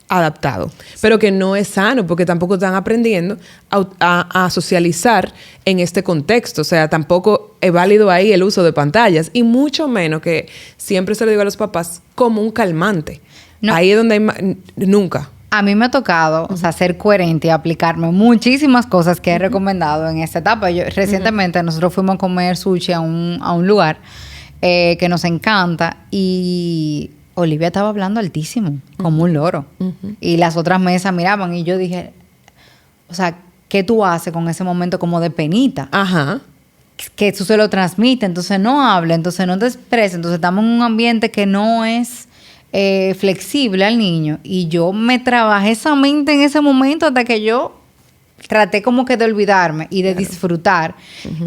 adaptado, pero que no es sano porque tampoco están aprendiendo a socializar en este contexto. O sea, tampoco es válido ahí el uso de pantallas, y mucho menos, que siempre se lo digo a los papás, como un calmante. No. Ahí es donde hay nunca.
A mí me ha tocado, o sea, ser coherente y aplicarme muchísimas cosas que he recomendado en esta etapa. Recientemente nosotros fuimos a comer sushi a un lugar que nos encanta, y Olivia estaba hablando altísimo, como un loro. Y las otras mesas miraban y yo dije, o sea, ¿qué tú haces con ese momento como de penita?
Ajá.
Que tú se lo transmite, entonces no hable, entonces no te expresa, entonces estamos en un ambiente que no es flexible al niño. Y yo me trabajé esa mente en ese momento hasta que yo traté como que de olvidarme y de disfrutar.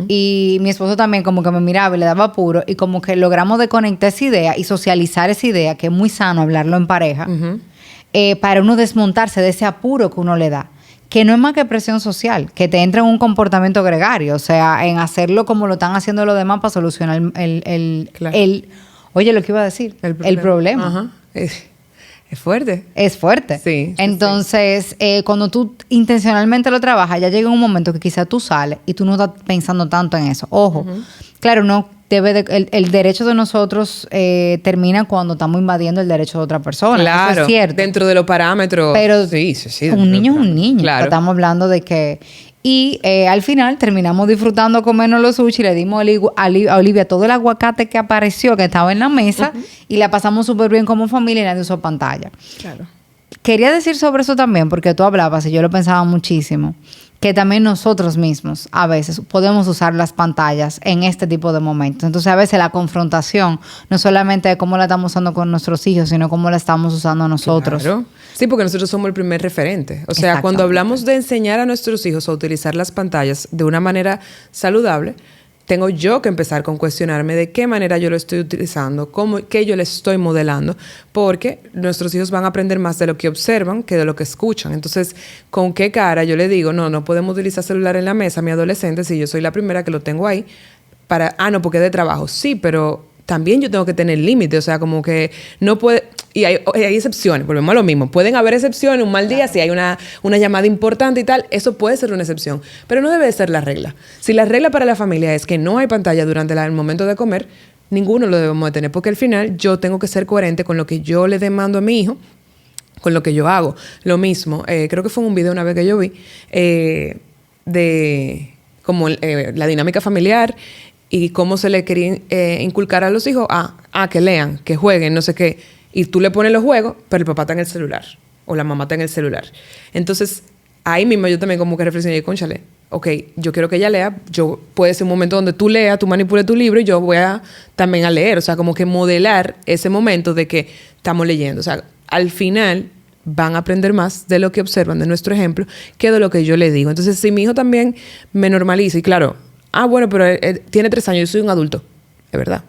Y mi esposo también como que me miraba y le daba apuro, y como que logramos de conectar esa idea y socializar esa idea, que es muy sano hablarlo en pareja, para uno desmontarse de ese apuro que uno le da, que no es más que presión social, que te entra en un comportamiento gregario, o sea, en hacerlo como lo están haciendo los demás para solucionar oye, lo que iba a decir, el problema.
Ajá. Es fuerte.
Es fuerte.
Sí.
Entonces, cuando tú intencionalmente lo trabajas, ya llega un momento que quizás tú sales y tú no estás pensando tanto en eso. Ojo, claro, no debe el derecho de nosotros termina cuando estamos invadiendo el derecho de otra persona.
Claro.
Eso es cierto.
Dentro de los parámetros.
Pero
sí,
un niño es un niño.
Claro.
Estamos hablando de que... Y al final terminamos disfrutando comernos los sushi. Le dimos a Olivia todo el aguacate que apareció, que estaba en la mesa, y la pasamos súper bien como familia y nadie usó pantalla. Claro. Quería decir sobre eso también, porque tú hablabas y yo lo pensaba muchísimo, que también nosotros mismos a veces podemos usar las pantallas en este tipo de momentos. Entonces, a veces la confrontación no solamente es cómo la estamos usando con nuestros hijos, sino cómo la estamos usando nosotros.
Claro. Sí, porque nosotros somos el primer referente. O sea, cuando hablamos de enseñar a nuestros hijos a utilizar las pantallas de una manera saludable, tengo yo que empezar con cuestionarme de qué manera yo lo estoy utilizando, qué yo le estoy modelando, porque nuestros hijos van a aprender más de lo que observan que de lo que escuchan. Entonces, ¿con qué cara yo le digo, no podemos utilizar celular en la mesa a mi adolescente si yo soy la primera que lo tengo ahí no, porque es de trabajo? Sí, pero también yo tengo que tener límites. O sea, como que no puede... Y hay excepciones, volvemos a lo mismo. Pueden haber excepciones, un mal día, si hay una llamada importante y tal, eso puede ser una excepción. Pero no debe ser la regla. Si la regla para la familia es que no hay pantalla durante el momento de comer, ninguno lo debemos de tener, porque al final yo tengo que ser coherente con lo que yo le demando a mi hijo, con lo que yo hago. Lo mismo, creo que fue en un video una vez que yo vi, de como la dinámica familiar y cómo se le quería inculcar a los hijos que lean, que jueguen, no sé qué. Y tú le pones los juegos, pero el papá está en el celular. O la mamá está en el celular. Entonces, ahí mismo yo también como que reflexioné, cónchale, ok, yo quiero que ella lea, puede ser un momento donde tú leas, tú manipules tu libro y yo voy a también a leer, o sea, como que modelar ese momento de que estamos leyendo, o sea, al final van a aprender más de lo que observan de nuestro ejemplo que de lo que yo le digo. Entonces, si mi hijo también me normaliza, y claro, bueno, pero él tiene 3 años, yo soy un adulto, es verdad.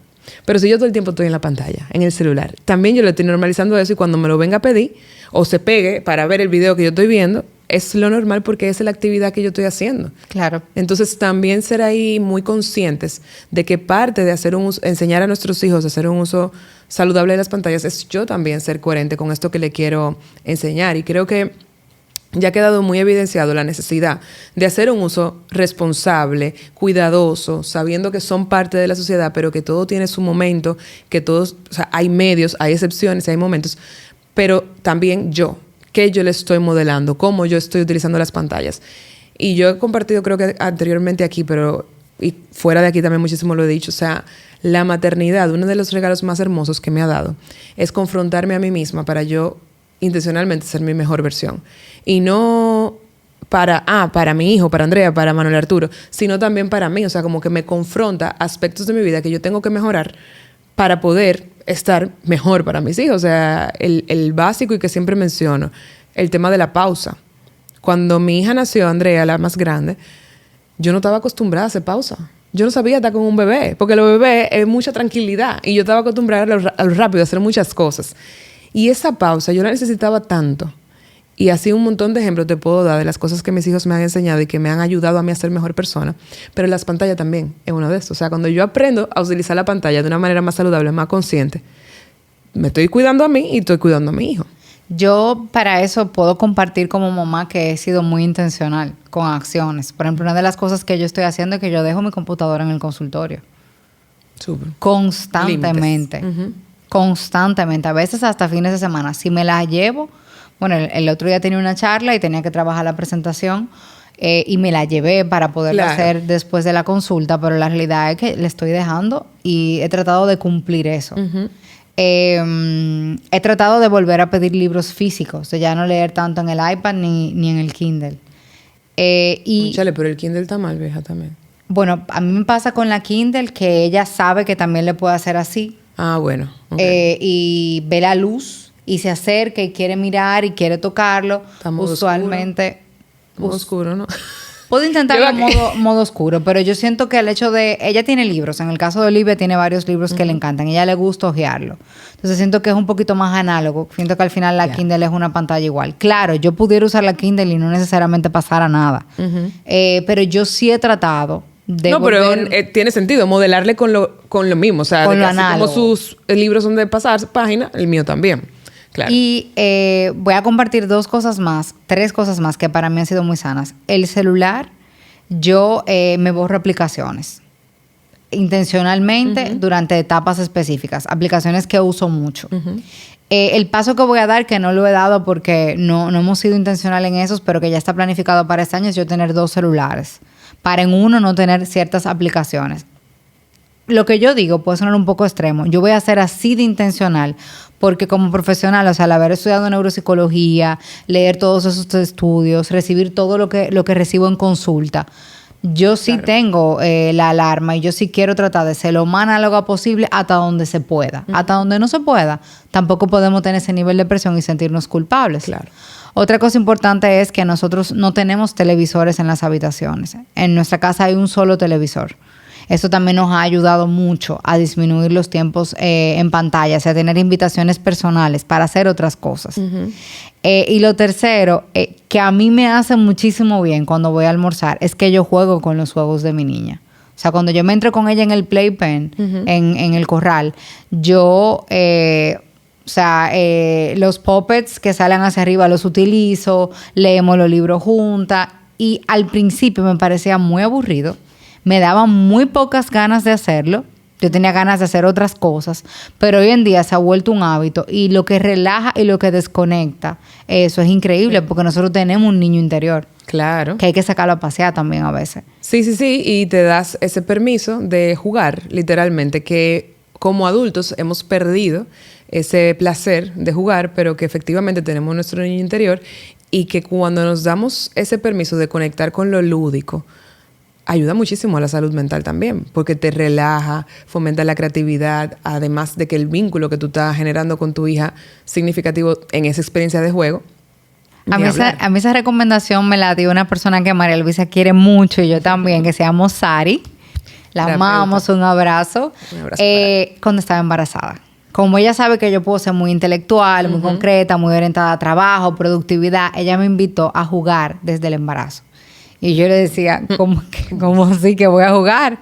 Pero si yo todo el tiempo estoy en la pantalla, en el celular, también yo le estoy normalizando eso y cuando me lo venga a pedir o se pegue para ver el video que yo estoy viendo, es lo normal porque esa es la actividad que yo estoy haciendo.
Claro.
Entonces, también ser ahí muy conscientes de que parte de hacer enseñar a nuestros hijos a hacer un uso saludable de las pantallas es yo también ser coherente con esto que le quiero enseñar. Y creo que ya ha quedado muy evidenciado la necesidad de hacer un uso responsable, cuidadoso, sabiendo que son parte de la sociedad, pero que todo tiene su momento, que todos, o sea, hay medios, hay excepciones, hay momentos, pero también qué yo le estoy modelando, cómo yo estoy utilizando las pantallas. Y yo he compartido, creo que anteriormente aquí, pero y fuera de aquí también muchísimo lo he dicho, o sea, la maternidad, uno de los regalos más hermosos que me ha dado es confrontarme a mí misma para yo intencionalmente ser mi mejor versión. Y no para mi hijo, para Andrea, para Manuel Arturo, sino también para mí. O sea, como que me confronta aspectos de mi vida que yo tengo que mejorar para poder estar mejor para mis hijos. O sea, el básico y que siempre menciono, el tema de la pausa. Cuando mi hija nació, Andrea, la más grande, yo no estaba acostumbrada a hacer pausa. Yo no sabía estar con un bebé, porque los bebés es mucha tranquilidad y yo estaba acostumbrada a lo rápido, a hacer muchas cosas. Y esa pausa yo la necesitaba tanto. Y así un montón de ejemplos te puedo dar de las cosas que mis hijos me han enseñado y que me han ayudado a mí a ser mejor persona. Pero las pantallas también es uno de estos. O sea, cuando yo aprendo a utilizar la pantalla de una manera más saludable, más consciente, me estoy cuidando a mí y estoy cuidando a mi hijo.
Yo para eso puedo compartir como mamá que he sido muy intencional con acciones. Por ejemplo, una de las cosas que yo estoy haciendo es que yo dejo mi computadora en el consultorio.
Súper.
Constantemente. Constantemente. A veces hasta fines de semana. Si me la llevo... Bueno, el otro día tenía una charla y tenía que trabajar la presentación y me la llevé para poderla hacer después de la consulta, pero la realidad es que le estoy dejando y he tratado de cumplir eso. He tratado de volver a pedir libros físicos, de ya no leer tanto en el iPad ni en el Kindle.
Chale, pero el Kindle está mal, vieja, también.
Bueno, a mí me pasa con la Kindle que ella sabe que también le puede hacer así.
Ah, bueno. Okay.
Y ve la luz y se acerca y quiere mirar y quiere tocarlo. Usualmente...
Modo oscuro, ¿no?
Puedo intentarlo modo oscuro, pero yo siento que el hecho de... Ella tiene libros. En el caso de Olivia tiene varios libros que le encantan. A ella le gusta hojearlo. Entonces siento que es un poquito más análogo. Siento que al final la Kindle es una pantalla igual. Claro, yo pudiera usar la Kindle y no necesariamente pasara nada. Pero yo sí he tratado...
pero tiene sentido modelarle con lo mismo. O sea,
con lo
así como sus libros son de pasar página, el mío también. Claro.
Y voy a compartir 3 cosas más que para mí han sido muy sanas. El celular, yo me borro aplicaciones intencionalmente durante etapas específicas, aplicaciones que uso mucho. El paso que voy a dar, que no lo he dado porque no hemos sido intencionales en esos, pero que ya está planificado para este año, es yo tener 2 celulares. Para en uno no tener ciertas aplicaciones. Lo que yo digo puede sonar un poco extremo. Yo voy a ser así de intencional porque como profesional, o sea, al haber estudiado neuropsicología, leer todos esos estudios, recibir todo lo que recibo en consulta, yo sí tengo la alarma y yo sí quiero tratar de ser lo más análoga posible hasta donde se pueda. Hasta donde no se pueda, tampoco podemos tener ese nivel de presión y sentirnos culpables.
Claro.
Otra cosa importante es que nosotros no tenemos televisores en las habitaciones. En nuestra casa hay un solo televisor. Eso también nos ha ayudado mucho a disminuir los tiempos en pantalla, o sea, tener invitaciones personales para hacer otras cosas. Y lo tercero, que a mí me hace muchísimo bien cuando voy a almorzar, es que yo juego con los juegos de mi niña. O sea, cuando yo me entro con ella en el playpen, en el corral, yo... los puppets que salen hacia arriba los utilizo, leemos los libros juntas y al principio me parecía muy aburrido, me daban muy pocas ganas de hacerlo, yo tenía ganas de hacer otras cosas, pero hoy en día se ha vuelto un hábito y lo que relaja y lo que desconecta, eso es increíble porque nosotros tenemos un niño interior.
Claro.
Que hay que sacarlo a pasear también a veces.
Sí, y te das ese permiso de jugar, literalmente, que como adultos hemos perdido ese placer de jugar, pero que efectivamente tenemos nuestro niño interior y que cuando nos damos ese permiso de conectar con lo lúdico, ayuda muchísimo a la salud mental también, porque te relaja, fomenta la creatividad, además de que el vínculo que tú estás generando con tu hija significativo en esa experiencia de juego.
A mí esa recomendación me la dio una persona que María Luisa quiere mucho y yo también, que se llama Sari. La amamos, un abrazo. Cuando estaba embarazada. Como ella sabe que yo puedo ser muy intelectual, muy concreta, muy orientada a trabajo, productividad, ella me invitó a jugar desde el embarazo. Y yo le decía, ¿cómo así que voy a jugar?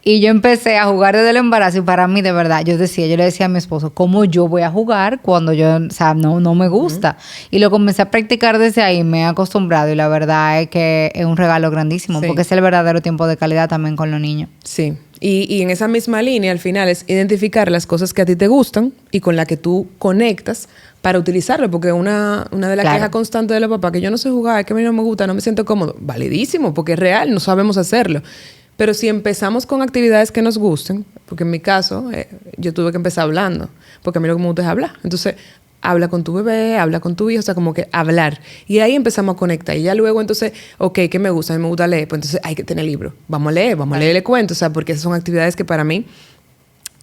Y yo empecé a jugar desde el embarazo y para mí, de verdad, yo le decía a mi esposo, ¿cómo yo voy a jugar cuando yo, o sea, no me gusta? Y lo comencé a practicar desde ahí, me he acostumbrado y la verdad es que es un regalo grandísimo porque es el verdadero tiempo de calidad también con los niños.
Sí. Y en esa misma línea, al final, es identificar las cosas que a ti te gustan y con las que tú conectas para utilizarlo. Porque una de las quejas constantes de los papás, que yo no sé jugar, es que a mí no me gusta, no me siento cómodo. Validísimo, porque es real, no sabemos hacerlo. Pero si empezamos con actividades que nos gusten, porque en mi caso, yo tuve que empezar hablando, porque a mí lo que me gusta es hablar. Entonces, habla con tu bebé, habla con tu hijo, o sea, como que hablar. Y ahí empezamos a conectar. Y ya luego, entonces, ok, ¿qué me gusta? A mí me gusta leer. Pues entonces hay que tener libros. Vamos a leerle cuentos. O sea, porque esas son actividades que para mí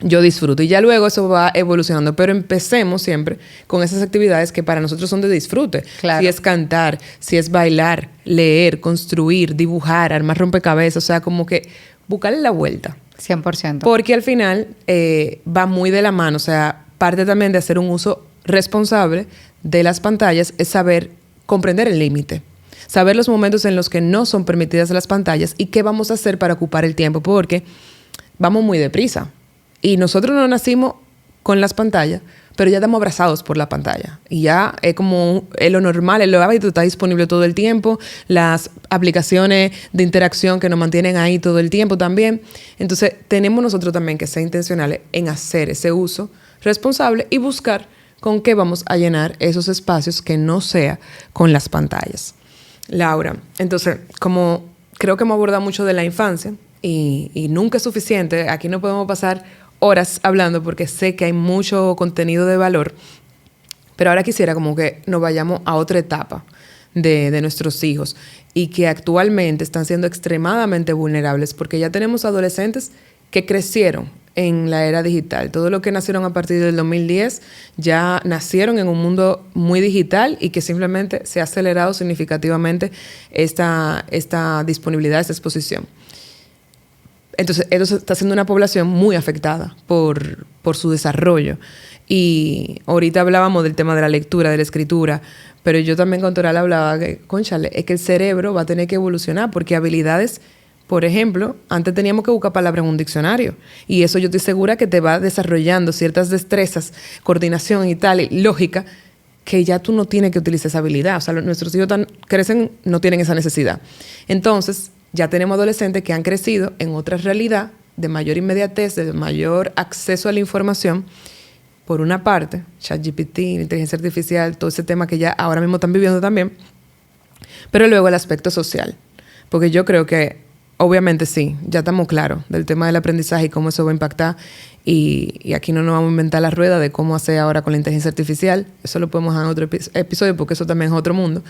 yo disfruto. Y ya luego eso va evolucionando. Pero empecemos siempre con esas actividades que para nosotros son de disfrute. Claro. Si es cantar, si es bailar, leer, construir, dibujar, armar rompecabezas. O sea, como que buscarle la vuelta.
100%.
Porque al final va muy de la mano. O sea, parte también de hacer un uso responsable de las pantallas es saber comprender el límite, saber los momentos en los que no son permitidas las pantallas y qué vamos a hacer para ocupar el tiempo, porque vamos muy deprisa y nosotros no nacimos con las pantallas, pero ya estamos abrazados por la pantalla y ya es como es lo normal, es lo hábito, está disponible todo el tiempo, las aplicaciones de interacción que nos mantienen ahí todo el tiempo también. Entonces tenemos nosotros también que ser intencionales en hacer ese uso responsable y buscar con qué vamos a llenar esos espacios que no sea con las pantallas. Laura, entonces, como creo que hemos abordado mucho de la infancia y nunca es suficiente, aquí no podemos pasar horas hablando porque sé que hay mucho contenido de valor, pero ahora quisiera como que nos vayamos a otra etapa de nuestros hijos y que actualmente están siendo extremadamente vulnerables porque ya tenemos adolescentes que crecieron en la era digital. Todos los que nacieron a partir del 2010 ya nacieron en un mundo muy digital y que simplemente se ha acelerado significativamente esta disponibilidad, esta exposición. Entonces, esto está siendo una población muy afectada por su desarrollo. Y ahorita hablábamos del tema de la lectura, de la escritura, pero yo también con Toral hablaba que, cónchale, es que el cerebro va a tener que evolucionar porque habilidades. Por ejemplo, antes teníamos que buscar palabras en un diccionario y eso yo estoy segura que te va desarrollando ciertas destrezas, coordinación y tal, y lógica, que ya tú no tienes que utilizar esa habilidad. O sea, nuestros hijos crecen, no tienen esa necesidad. Entonces, ya tenemos adolescentes que han crecido en otra realidad de mayor inmediatez, de mayor acceso a la información. Por una parte, ChatGPT, inteligencia artificial, todo ese tema que ya ahora mismo están viviendo también. Pero luego el aspecto social. Porque yo creo que obviamente sí, ya estamos claros del tema del aprendizaje y cómo eso va a impactar y aquí no nos vamos a inventar la rueda de cómo hacer ahora con la inteligencia artificial, eso lo podemos dejar en otro episodio porque eso también es otro mundo,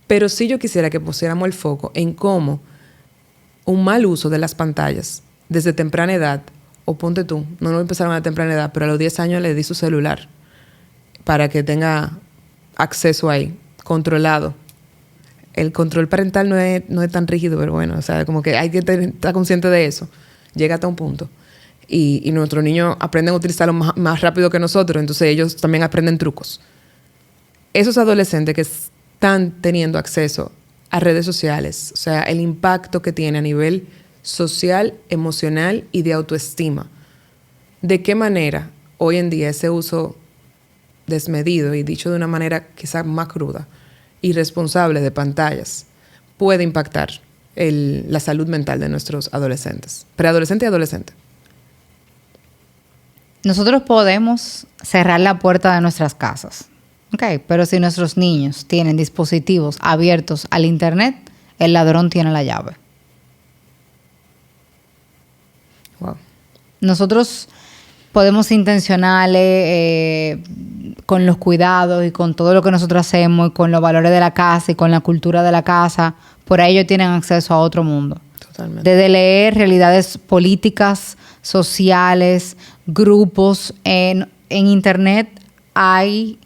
pero sí yo quisiera que pusiéramos el foco en cómo un mal uso de las pantallas desde temprana edad, o ponte tú, no lo empezaron a temprana edad, pero a los 10 años le di su celular para que tenga acceso ahí, controlado. El control parental no es tan rígido, pero bueno, o sea, como que hay que estar consciente de eso. Llega hasta un punto. Y nuestros niños aprenden a utilizarlo más rápido que nosotros, entonces ellos también aprenden trucos. Esos adolescentes que están teniendo acceso a redes sociales, o sea, el impacto que tiene a nivel social, emocional y de autoestima. ¿De qué manera hoy en día ese uso desmedido y dicho de una manera quizás más cruda, irresponsable de pantallas puede impactar la salud mental de nuestros adolescentes, preadolescentes y adolescentes?
Nosotros podemos cerrar la puerta de nuestras casas, ¿ok? Pero si nuestros niños tienen dispositivos abiertos al internet, el ladrón tiene la llave.
Wow.
Nosotros podemos ser intencionales con los cuidados y con todo lo que nosotros hacemos y con los valores de la casa y con la cultura de la casa, por ahí ellos tienen acceso a otro mundo.
Totalmente.
Desde leer realidades políticas, sociales, grupos. En Internet hay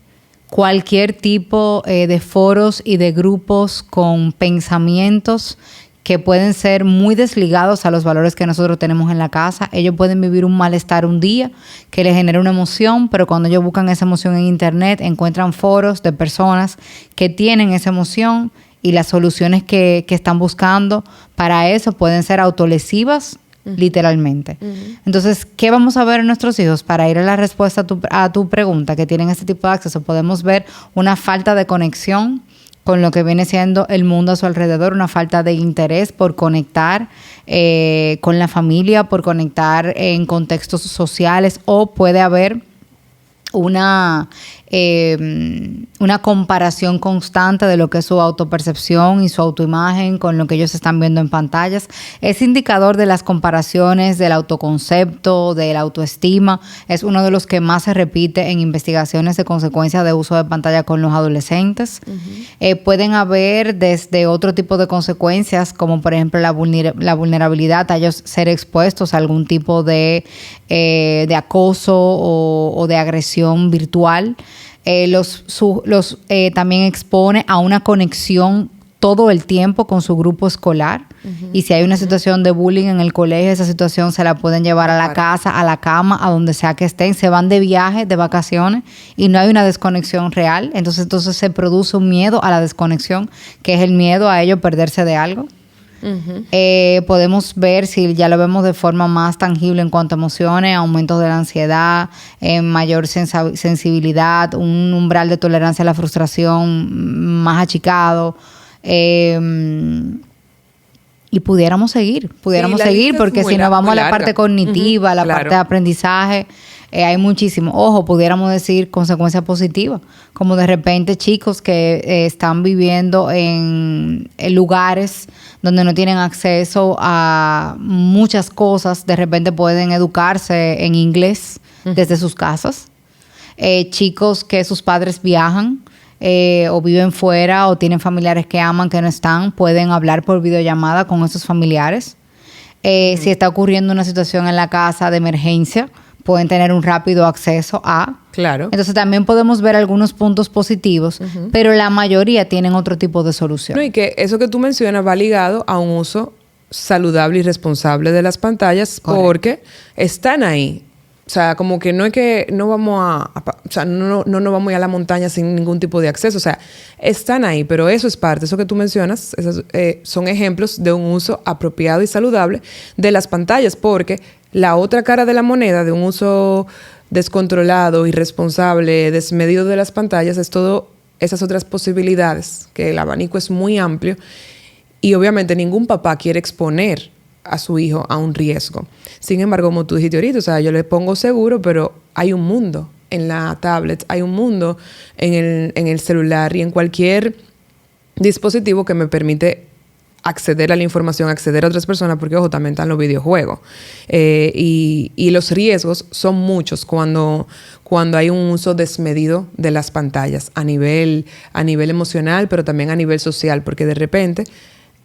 cualquier tipo de foros y de grupos con pensamientos que pueden ser muy desligados a los valores que nosotros tenemos en la casa. Ellos pueden vivir un malestar un día que les genera una emoción, pero cuando ellos buscan esa emoción en Internet, encuentran foros de personas que tienen esa emoción y las soluciones que están buscando para eso pueden ser autolesivas, literalmente. Entonces, ¿qué vamos a ver en nuestros hijos? Para ir a la respuesta a tu pregunta, que tienen este tipo de acceso, podemos ver una falta de conexión con lo que viene siendo el mundo a su alrededor, una falta de interés por conectar con la familia, por conectar en contextos sociales, o puede haber una comparación constante de lo que es su autopercepción y su autoimagen con lo que ellos están viendo en pantallas. Ese indicador de las comparaciones, del autoconcepto, de la autoestima, es uno de los que más se repite en investigaciones de consecuencias de uso de pantalla con los adolescentes. Pueden haber desde otro tipo de consecuencias, como por ejemplo la vulnerabilidad a ellos ser expuestos a algún tipo de acoso o de agresión virtual. También expone a una conexión todo el tiempo con su grupo escolar. Y si hay una situación de bullying en el colegio, esa situación se la pueden llevar a la casa, a la cama, a donde sea que estén. Se van de viaje, de vacaciones, y no hay una desconexión real. Entonces se produce un miedo a la desconexión, que es el miedo a ellos perderse de algo. Podemos ver, si ya lo vemos de forma más tangible en cuanto a emociones, aumentos de la ansiedad, mayor sensibilidad, un umbral de tolerancia a la frustración más achicado, y pudiéramos seguir porque si nos vamos a la parte cognitiva, la parte de aprendizaje, hay muchísimo. Ojo, pudiéramos decir consecuencias positivas, como de repente chicos que están viviendo en lugares donde no tienen acceso a muchas cosas, de repente pueden educarse en inglés desde sus casas. Chicos que sus padres viajan o viven fuera o tienen familiares que aman que no están, pueden hablar por videollamada con esos familiares. Si está ocurriendo una situación en la casa de emergencia, pueden tener un rápido acceso a.
Claro.
Entonces también podemos ver algunos puntos positivos, pero la mayoría tienen otro tipo de solución.
No, y que eso que tú mencionas va ligado a un uso saludable y responsable de las pantallas. Correcto. Porque están ahí. O sea, como que no es que no vamos no nos vamos a ir a la montaña sin ningún tipo de acceso. O sea, están ahí, pero eso es parte. Eso que tú mencionas son ejemplos de un uso apropiado y saludable de las pantallas, porque la otra cara de la moneda de un uso descontrolado, irresponsable, desmedido de las pantallas es todo esas otras posibilidades, que el abanico es muy amplio y obviamente ningún papá quiere exponer a su hijo a un riesgo. Sin embargo, como tú dijiste ahorita, o sea, yo le pongo seguro, pero hay un mundo en la tablet, hay un mundo en el celular y en cualquier dispositivo que me permite acceder a la información, acceder a otras personas, porque ojo, también están los videojuegos. Y los riesgos son muchos cuando hay un uso desmedido de las pantallas a nivel emocional, pero también a nivel social, porque de repente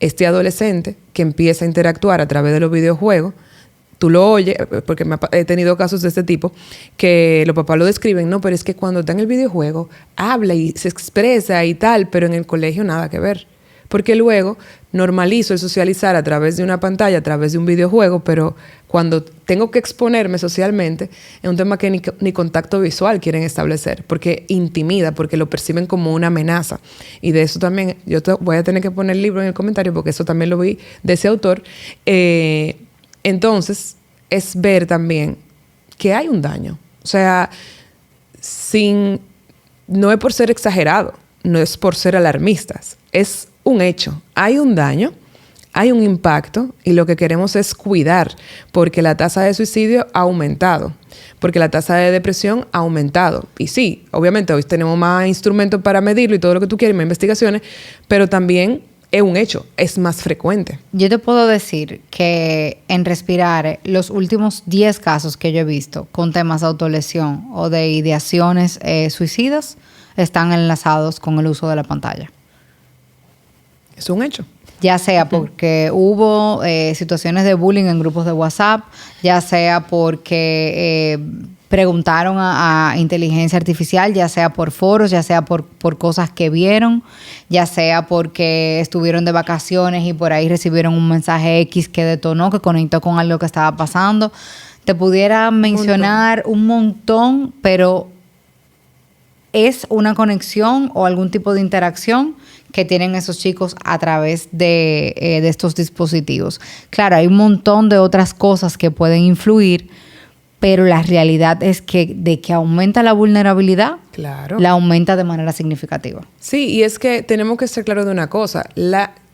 este adolescente que empieza a interactuar a través de los videojuegos, tú lo oyes, porque he tenido casos de este tipo, que los papás lo describen, no, pero es que cuando está en el videojuego, habla y se expresa y tal, pero en el colegio nada que ver. Porque luego normalizo el socializar a través de una pantalla, a través de un videojuego, pero cuando tengo que exponerme socialmente, es un tema que ni contacto visual quieren establecer, porque intimida, porque lo perciben como una amenaza. Y de eso también, yo voy a tener que poner el libro en el comentario, porque eso también lo vi de ese autor. Entonces, es ver también que hay un daño. O sea, no es por ser exagerado, no es por ser alarmistas, es un hecho. Hay un daño, hay un impacto y lo que queremos es cuidar, porque la tasa de suicidio ha aumentado, porque la tasa de depresión ha aumentado. Y sí, obviamente hoy tenemos más instrumentos para medirlo y todo lo que tú quieres, más investigaciones, pero también es un hecho, es más frecuente.
Yo te puedo decir que en Respirare, los últimos 10 casos que yo he visto con temas de autolesión o de ideaciones suicidas están enlazados con el uso de la pantalla.
Es un hecho.
Ya sea porque hubo situaciones de bullying en grupos de WhatsApp, ya sea porque preguntaron a inteligencia artificial, ya sea por foros, ya sea por cosas que vieron, ya sea porque estuvieron de vacaciones y por ahí recibieron un mensaje X que detonó, que conectó con algo que estaba pasando. Te pudiera mencionar un montón, pero es una conexión o algún tipo de interacción que tienen esos chicos a través de estos dispositivos. Claro, hay un montón de otras cosas que pueden influir, pero la realidad es que de que aumenta la vulnerabilidad,
claro,
la aumenta de manera significativa.
Sí, y es que tenemos que estar claros de una cosa.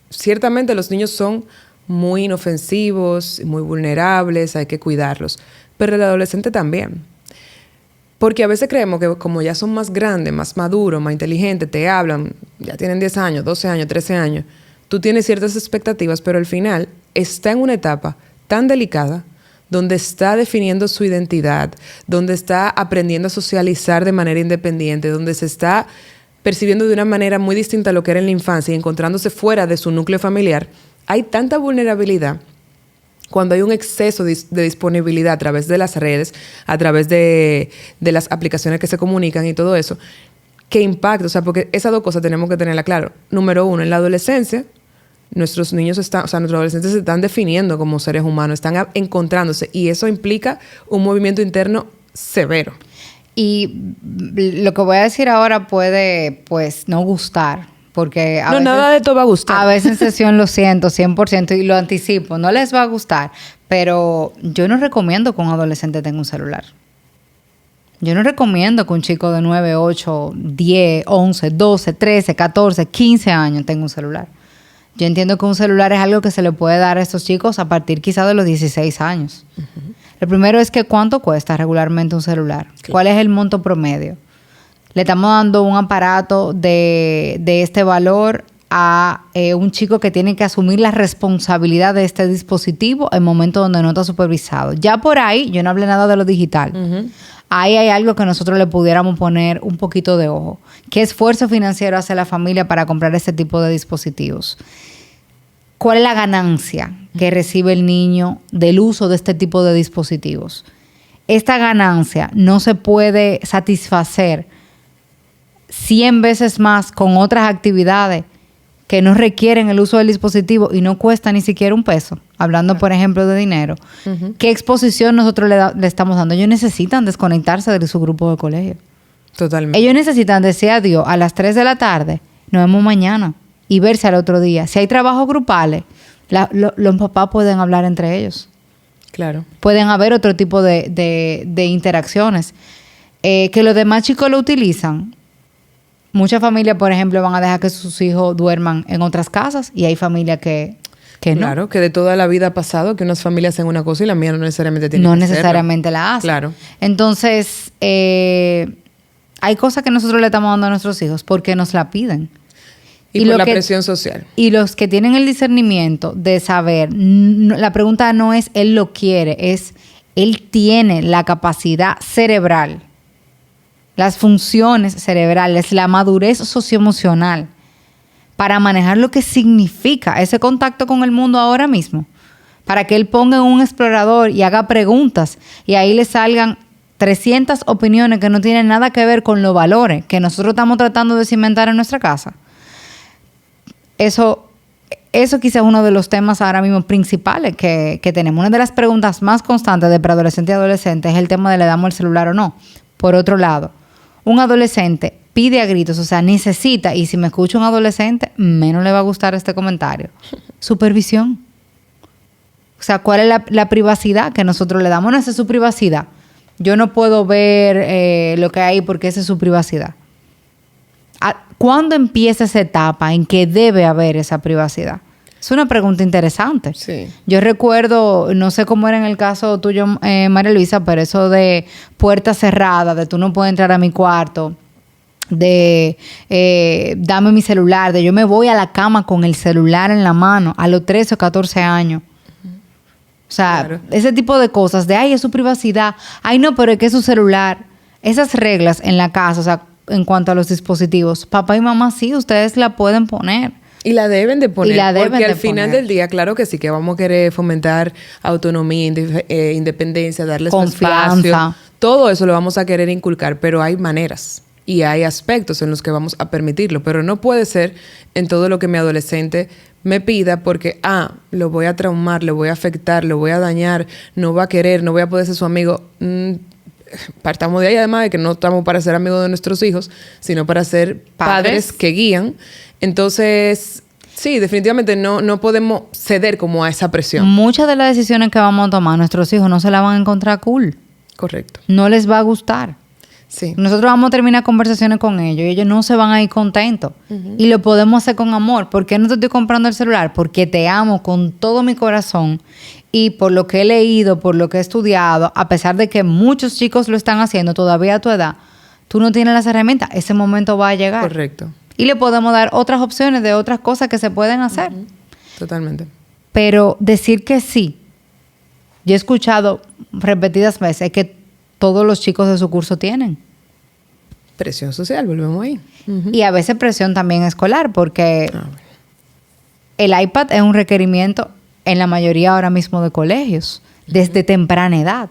Ciertamente los niños son muy inofensivos, muy vulnerables, hay que cuidarlos, pero el adolescente también. Porque a veces creemos que como ya son más grandes, más maduros, más inteligentes, te hablan, ya tienen 10 años, 12 años, 13 años, tú tienes ciertas expectativas, pero al final está en una etapa tan delicada donde está definiendo su identidad, donde está aprendiendo a socializar de manera independiente, donde se está percibiendo de una manera muy distinta a lo que era en la infancia y encontrándose fuera de su núcleo familiar. Hay tanta vulnerabilidad cuando hay un exceso de disponibilidad a través de las redes, a través de las aplicaciones que se comunican y todo eso, que impacta. O sea, porque esas dos cosas tenemos que tenerla claro. Número uno, en la adolescencia, nuestros adolescentes se están definiendo como seres humanos, están encontrándose, y eso implica un movimiento interno severo.
Y lo que voy a decir ahora puede, pues, no gustar. Porque a veces,
nada de esto va a gustar.
A veces en sesión lo siento 100% y lo anticipo. No les va a gustar. Pero yo no recomiendo que un adolescente tenga un celular. Yo no recomiendo que un chico de 9, 8, 10, 11, 12, 13, 14, 15 años tenga un celular. Yo entiendo que un celular es algo que se le puede dar a estos chicos a partir quizá de los 16 años. Uh-huh. El primero es que ¿cuánto cuesta regularmente un celular? Claro. ¿Cuál es el monto promedio? Le estamos dando un aparato de este valor a un chico que tiene que asumir la responsabilidad de este dispositivo en momentos donde no está supervisado. Ya por ahí, yo no hablé nada de lo digital. Uh-huh. Ahí hay algo que nosotros le pudiéramos poner un poquito de ojo. ¿Qué esfuerzo financiero hace la familia para comprar este tipo de dispositivos? ¿Cuál es la ganancia que recibe el niño del uso de este tipo de dispositivos? Esta ganancia no se puede satisfacer 100 veces más con otras actividades que no requieren el uso del dispositivo y no cuesta ni siquiera un peso, hablando, por ejemplo, de dinero. Uh-huh. ¿Qué exposición nosotros le estamos dando? Ellos necesitan desconectarse de su grupo de colegio.
Totalmente.
Ellos necesitan decir adiós a las 3 de la tarde, nos vemos mañana, y verse al otro día. Si hay trabajos grupales, los papás pueden hablar entre ellos.
Claro.
Pueden haber otro tipo de interacciones. Que los demás chicos lo utilizan. Muchas familias, por ejemplo, van a dejar que sus hijos duerman en otras casas y hay familias que no.
Claro, que de toda la vida ha pasado que unas familias hacen una cosa y la mía no necesariamente tiene que hacerla.
No necesariamente la hacen.
Claro.
Entonces, hay cosas que nosotros le estamos dando a nuestros hijos porque nos la piden.
Y por la presión social.
Y los que tienen el discernimiento de saber, la pregunta no es él lo quiere, es él tiene la capacidad cerebral, las funciones cerebrales, la madurez socioemocional para manejar lo que significa ese contacto con el mundo ahora mismo. Para que él ponga en un explorador y haga preguntas y ahí le salgan 300 opiniones que no tienen nada que ver con los valores que nosotros estamos tratando de cimentar en nuestra casa. Eso quizás es uno de los temas ahora mismo principales que tenemos. Una de las preguntas más constantes de preadolescente y adolescente es el tema de le damos el celular o no. Por otro lado, un adolescente pide a gritos, o sea, necesita, y si me escucha un adolescente, menos le va a gustar este comentario. Supervisión. O sea, ¿cuál es la privacidad que nosotros le damos? No, esa es su privacidad. Yo no puedo ver lo que hay porque esa es su privacidad. ¿Cuándo empieza esa etapa en que debe haber esa privacidad? Es una pregunta interesante.
Sí.
Yo recuerdo, no sé cómo era en el caso tuyo, María Luisa, pero eso de puerta cerrada, de tú no puedes entrar a mi cuarto, de dame mi celular, de yo me voy a la cama con el celular en la mano a los 13 o 14 años. O sea,
Claro.
ese tipo de cosas de, ay, es su privacidad. Ay, no, pero es que es su celular. Esas reglas en la casa, o sea, en cuanto a los dispositivos, papá y mamá sí, ustedes la pueden poner.
Y la deben de poner.
Y la deben
porque
de
al final
poner.
del día, claro que sí, que vamos a querer fomentar autonomía, independencia, darles su
Confianza.
espacio. Todo eso lo vamos a querer inculcar, pero hay maneras y hay aspectos en los que vamos a permitirlo. Pero no puede ser en todo lo que mi adolescente me pida porque, lo voy a traumar, lo voy a afectar, lo voy a dañar, no va a querer, no voy a poder ser su amigo. Partamos de ahí, además de que no estamos para ser amigos de nuestros hijos, sino para ser padres que guían. Entonces, sí, definitivamente no podemos ceder como a esa presión.
Muchas de las decisiones que vamos a tomar, nuestros hijos no se las van a encontrar cool.
Correcto.
No les va a gustar.
Sí.
Nosotros vamos a terminar conversaciones con ellos y ellos no se van a ir contentos. Y lo podemos hacer con amor. ¿Por qué no te estoy comprando el celular? Porque te amo con todo mi corazón y por lo que he leído, por lo que he estudiado, a pesar de que muchos chicos lo están haciendo todavía a tu edad, tú no tienes las herramientas. Ese momento va a llegar.
Correcto.
Y le podemos dar otras opciones de otras cosas que se pueden hacer.
Totalmente.
Pero decir que sí, yo he escuchado repetidas veces que todos los chicos de su curso tienen.
Presión social, volvemos ahí.
Y a veces presión también escolar, porque
Bueno.
el iPad es un requerimiento en la mayoría ahora mismo de colegios, desde temprana edad.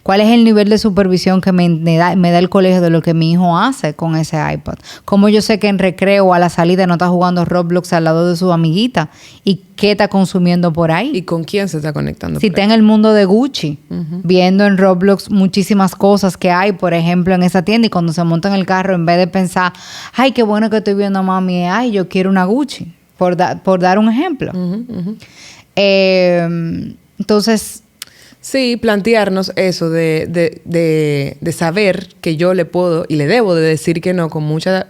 ¿Cuál es el nivel de supervisión que me da el colegio de lo que mi hijo hace con ese iPad? ¿Cómo yo sé que en recreo o a la salida no está jugando Roblox al lado de su amiguita? ¿Y qué está consumiendo por ahí?
¿Y con quién se está conectando?
Si
por
está
ahí?
en el mundo de Gucci, viendo en Roblox muchísimas cosas que hay, por ejemplo, en esa tienda, y cuando se monta en el carro, en vez de pensar, ay, qué bueno que estoy viendo a mami, ay, yo quiero una Gucci, por dar un ejemplo. Entonces,
Sí, plantearnos eso de saber que yo le puedo y le debo de decir que no con mucha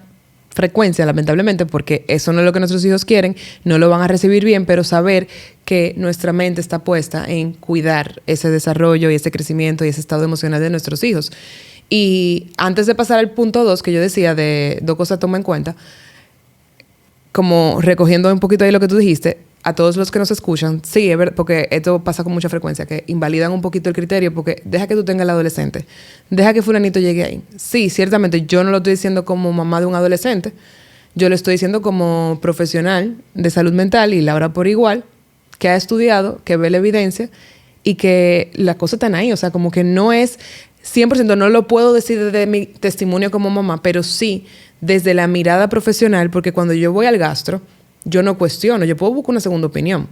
frecuencia, lamentablemente, porque eso no es lo que nuestros hijos quieren, no lo van a recibir bien, pero saber que nuestra mente está puesta en cuidar ese desarrollo y ese crecimiento y ese estado emocional de nuestros hijos. Y antes de pasar al punto 2, que yo decía de 2 cosas a tomar en cuenta, como recogiendo un poquito ahí lo que tú dijiste, a todos los que nos escuchan, sí, es verdad, porque esto pasa con mucha frecuencia, que invalidan un poquito el criterio, porque deja que tú tengas el adolescente, deja que fulanito llegue ahí. Sí, ciertamente, yo no lo estoy diciendo como mamá de un adolescente, yo lo estoy diciendo como profesional de salud mental y Laura por igual, que ha estudiado, que ve la evidencia y que las cosas están ahí, o sea, como que no es 100%, no lo puedo decir desde mi testimonio como mamá, pero sí desde la mirada profesional, porque cuando yo voy al gastro, yo no cuestiono, yo puedo buscar una segunda opinión,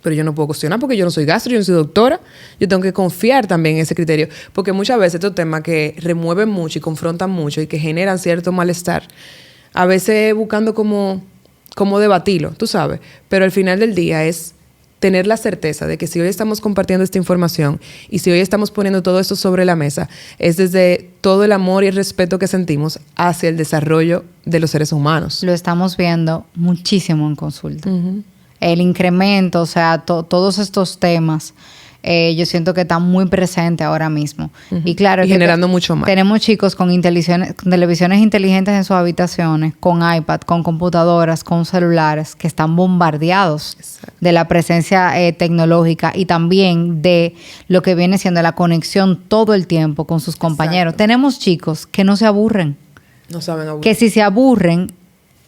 pero yo no puedo cuestionar porque yo no soy gastro, yo no soy doctora, yo tengo que confiar también en ese criterio, porque muchas veces estos temas que remueven mucho y confrontan mucho y que generan cierto malestar, a veces buscando como debatirlo, tú sabes, pero al final del día es tener la certeza de que si hoy estamos compartiendo esta información y si hoy estamos poniendo todo esto sobre la mesa, es desde todo el amor y el respeto que sentimos hacia el desarrollo de los seres humanos.
lo estamos viendo muchísimo en consulta. El incremento, o sea, todos estos temas, yo siento que están muy presentes ahora mismo. Y claro,
Y
que
generando mucho más.
Tenemos chicos con televisiones inteligentes en sus habitaciones, con iPad, con computadoras, con celulares, que están bombardeados
Exacto.
de la presencia tecnológica y también de lo que viene siendo la conexión todo el tiempo con sus compañeros.
Exacto.
Tenemos chicos que no se aburren,
No saben aburrir.
que si se aburren,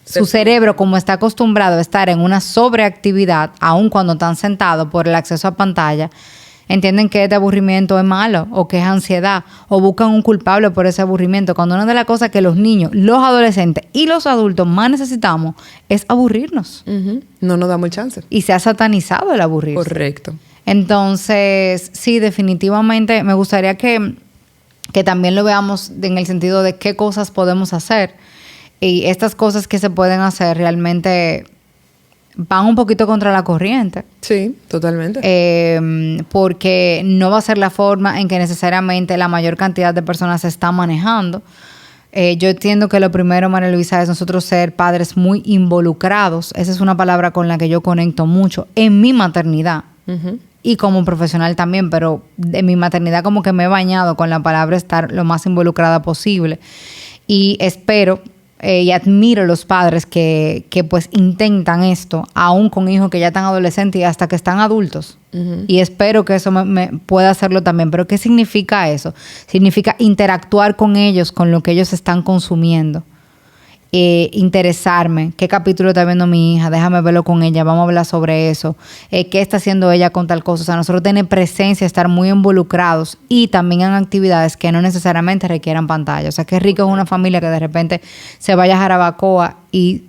su cerebro, como está acostumbrado a estar en una sobreactividad, aun cuando están sentados por el acceso a pantalla, entienden que este aburrimiento es malo o que es ansiedad o buscan un culpable por ese aburrimiento. Cuando una de las cosas que los niños, los adolescentes y los adultos más necesitamos es aburrirnos.
No nos damos el chance.
Y se ha satanizado el aburrirse.
Correcto.
Entonces, sí, definitivamente me gustaría que también lo veamos en el sentido de qué cosas podemos hacer. Y estas cosas que se pueden hacer realmente van un poquito contra la corriente.
Sí, totalmente.
Porque no va a ser la forma en que necesariamente la mayor cantidad de personas se está manejando. Yo entiendo que lo primero, María Luisa, es nosotros ser padres muy involucrados. Esa es una palabra con la que yo conecto mucho en mi maternidad. Y como profesional también, pero en mi maternidad como que me he bañado con la palabra estar lo más involucrada posible. Y espero y admiro los padres que pues intentan esto, aún con hijos que ya están adolescentes y hasta que están adultos. Uh-huh. Y espero que eso me pueda hacerlo también. Pero ¿qué significa eso? Significa interactuar con ellos, con lo que ellos están consumiendo. Interesarme, qué capítulo está viendo mi hija, déjame verlo con ella, vamos a hablar sobre eso, qué está haciendo ella con tal cosa. O sea, nosotros tener presencia, estar muy involucrados y también en actividades que no necesariamente requieran pantalla. O sea, qué rico es una familia que de repente se vaya a Jarabacoa y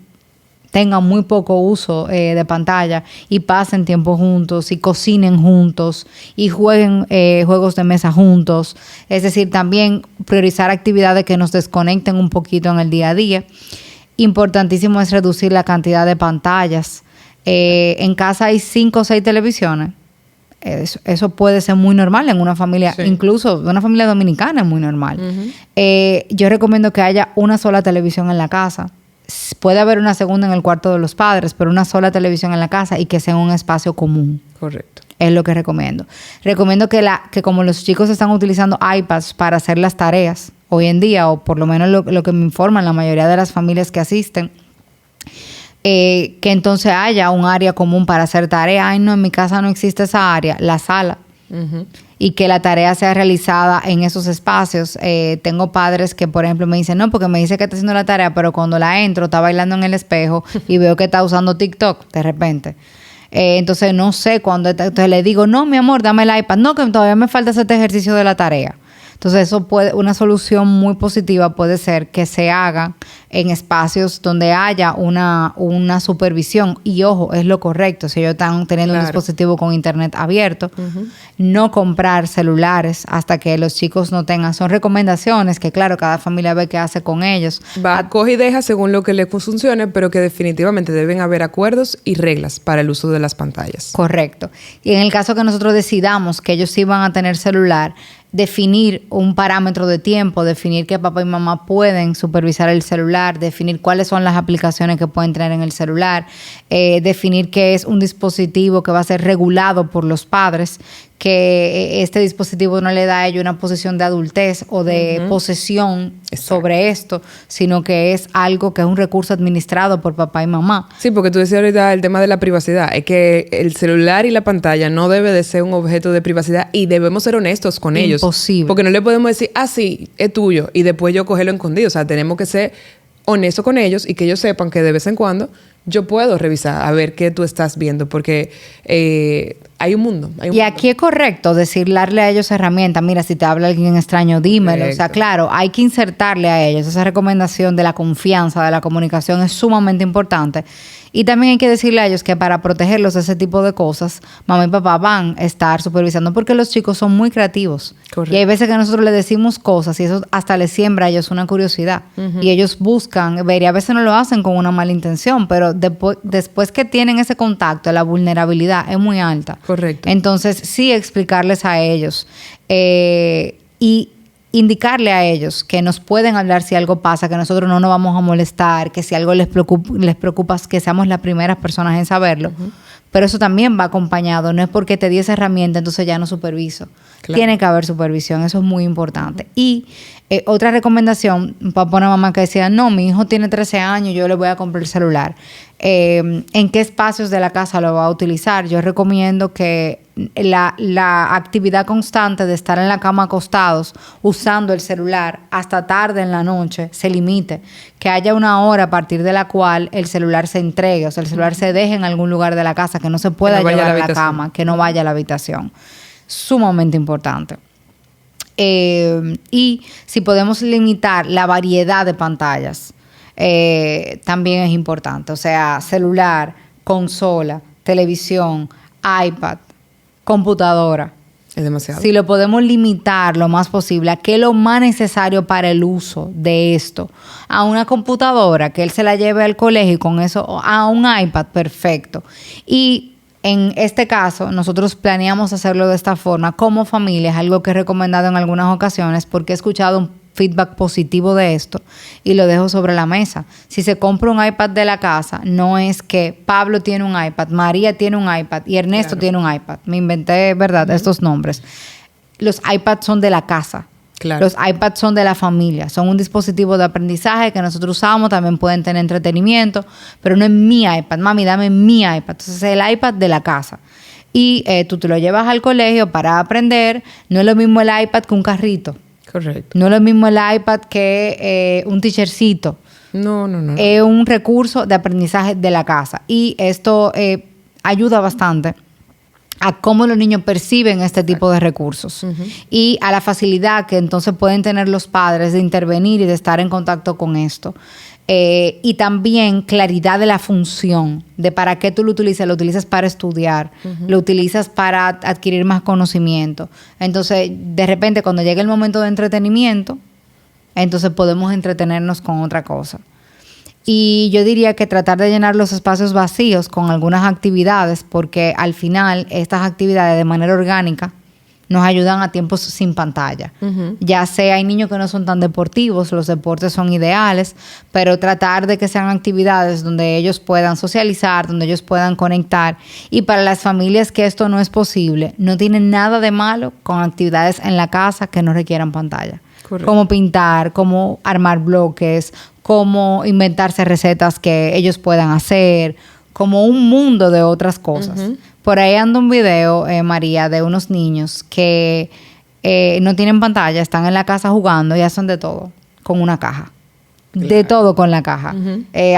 tengan muy poco uso de pantalla y pasen tiempo juntos y cocinen juntos y jueguen juegos de mesa juntos. Es decir, también priorizar actividades que nos desconecten un poquito en el día a día. Importantísimo es reducir la cantidad de pantallas. En casa hay 5 o 6 televisiones. Eso puede ser muy normal en una familia, sí. Incluso en una familia dominicana es muy normal. Uh-huh. Yo recomiendo que haya una sola televisión en la casa. Puede haber una segunda en el cuarto de los padres, pero una sola televisión en la casa y que sea un espacio común.
Correcto.
Es lo que recomiendo. Recomiendo que como los chicos están utilizando iPads para hacer las tareas hoy en día, o por lo menos lo que me informan la mayoría de las familias que asisten, que entonces haya un área común para hacer tareas. Ay, no, en mi casa no existe esa área, la sala. Uh-huh. Y que la tarea sea realizada en esos espacios. Tengo padres que, por ejemplo, me dicen, no, porque me dice que está haciendo la tarea, pero cuando la entro, está bailando en el espejo y veo que está usando TikTok de repente. Entonces, no sé cuándo. Entonces le digo, no, mi amor, dame el iPad. No, que todavía me falta hacer este ejercicio de la tarea. Entonces, una solución muy positiva puede ser que se haga en espacios donde haya una supervisión. Y ojo, es lo correcto. Si ellos están teniendo un dispositivo con internet abierto, uh-huh. No comprar celulares hasta que los chicos no tengan. Son recomendaciones que, claro, cada familia ve qué hace con ellos.
Coge y deja según lo que le funcione, pero que definitivamente deben haber acuerdos y reglas para el uso de las pantallas.
Correcto. Y en el caso que nosotros decidamos que ellos sí van a tener celular, definir un parámetro de tiempo, definir que papá y mamá pueden supervisar el celular, definir cuáles son las aplicaciones que pueden tener en el celular, definir que es un dispositivo que va a ser regulado por los padres, que este dispositivo no le da a ellos una posición de adultez o de uh-huh. posesión sobre esto, sino que es algo que es un recurso administrado por papá y mamá.
Sí, porque tú decías ahorita el tema de la privacidad, es que el celular y la pantalla no debe de ser un objeto de privacidad y debemos ser honestos con ellos.
Imposible.
Porque no le podemos decir, sí, es tuyo, y después yo cogerlo escondido. O sea, tenemos que ser honestos con ellos y que ellos sepan que de vez en cuando yo puedo revisar a ver qué tú estás viendo, porque hay un mundo.
Aquí es correcto darle a ellos herramientas. Mira, si te habla alguien extraño, dímelo. Correcto. O sea, claro, hay que insertarle a ellos. Esa recomendación de la confianza, de la comunicación es sumamente importante. Y también hay que decirle a ellos que para protegerlos de ese tipo de cosas, mamá y papá van a estar supervisando porque los chicos son muy creativos. Correcto. Y hay veces que nosotros les decimos cosas y eso hasta les siembra a ellos una curiosidad. Uh-huh. Y ellos buscan ver, y a veces no lo hacen con una mala intención, pero después que tienen ese contacto, la vulnerabilidad es muy alta.
Correcto.
Entonces, sí explicarles a ellos y indicarle a ellos que nos pueden hablar si algo pasa, que nosotros no nos vamos a molestar, que si algo les preocupa que seamos las primeras personas en saberlo. Uh-huh. Pero eso también va acompañado. No es porque te di esa herramienta, entonces ya no superviso. Claro. Tiene que haber supervisión. Eso es muy importante. Uh-huh. Y otra recomendación, papá o mamá que decía, no, mi hijo tiene 13 años, yo le voy a comprar el celular. ¿En qué espacios de la casa lo va a utilizar? Yo recomiendo que la actividad constante de estar en la cama acostados usando el celular hasta tarde en la noche se limite. Que haya una hora a partir de la cual el celular se entregue, o sea, el celular se deje en algún lugar de la casa, que no se pueda llevar a la cama, que no vaya a la habitación. Sumamente importante. Y si podemos limitar la variedad de pantallas, también es importante. O sea, celular, consola, televisión, iPad, computadora.
Es demasiado.
Si lo podemos limitar lo más posible, a qué es lo más necesario para el uso de esto. A una computadora, que él se la lleve al colegio y con eso, a un iPad, perfecto. Y en este caso, nosotros planeamos hacerlo de esta forma como familia. Es algo que he recomendado en algunas ocasiones porque he escuchado un feedback positivo de esto y lo dejo sobre la mesa. Si se compra un iPad de la casa, no es que Pablo tiene un iPad, María tiene un iPad y Ernesto tiene un iPad. Me inventé, ¿verdad?, estos nombres. Los iPads son de la casa.
Claro.
Los iPads son de la familia, son un dispositivo de aprendizaje que nosotros usamos, también pueden tener entretenimiento, pero no es mi iPad. Mami, dame mi iPad. Entonces es el iPad de la casa. Y tú te lo llevas al colegio para aprender. No es lo mismo el iPad que un carrito.
Correcto.
No es lo mismo el iPad que un teachercito.
No.
Es un recurso de aprendizaje de la casa. Y esto ayuda bastante a cómo los niños perciben este tipo de recursos y a la facilidad que entonces pueden tener los padres de intervenir y de estar en contacto con esto. Y también claridad de la función, de para qué tú lo utilizas para estudiar, lo utilizas para adquirir más conocimiento. Entonces, de repente, cuando llega el momento de entretenimiento, entonces podemos entretenernos con otra cosa. Y yo diría que tratar de llenar los espacios vacíos con algunas actividades, porque al final estas actividades de manera orgánica nos ayudan a tiempos sin pantalla. Ya sea hay niños que no son tan deportivos, los deportes son ideales, pero tratar de que sean actividades donde ellos puedan socializar, donde ellos puedan conectar. Y para las familias que esto no es posible, no tienen nada de malo con actividades en la casa que no requieran pantalla.
Correcto.
Como pintar, como armar bloques, como inventarse recetas que ellos puedan hacer, como un mundo de otras cosas. Por ahí anda un video, María, de unos niños que no tienen pantalla, están en la casa jugando y hacen de todo con una caja. Claro. De todo con la caja.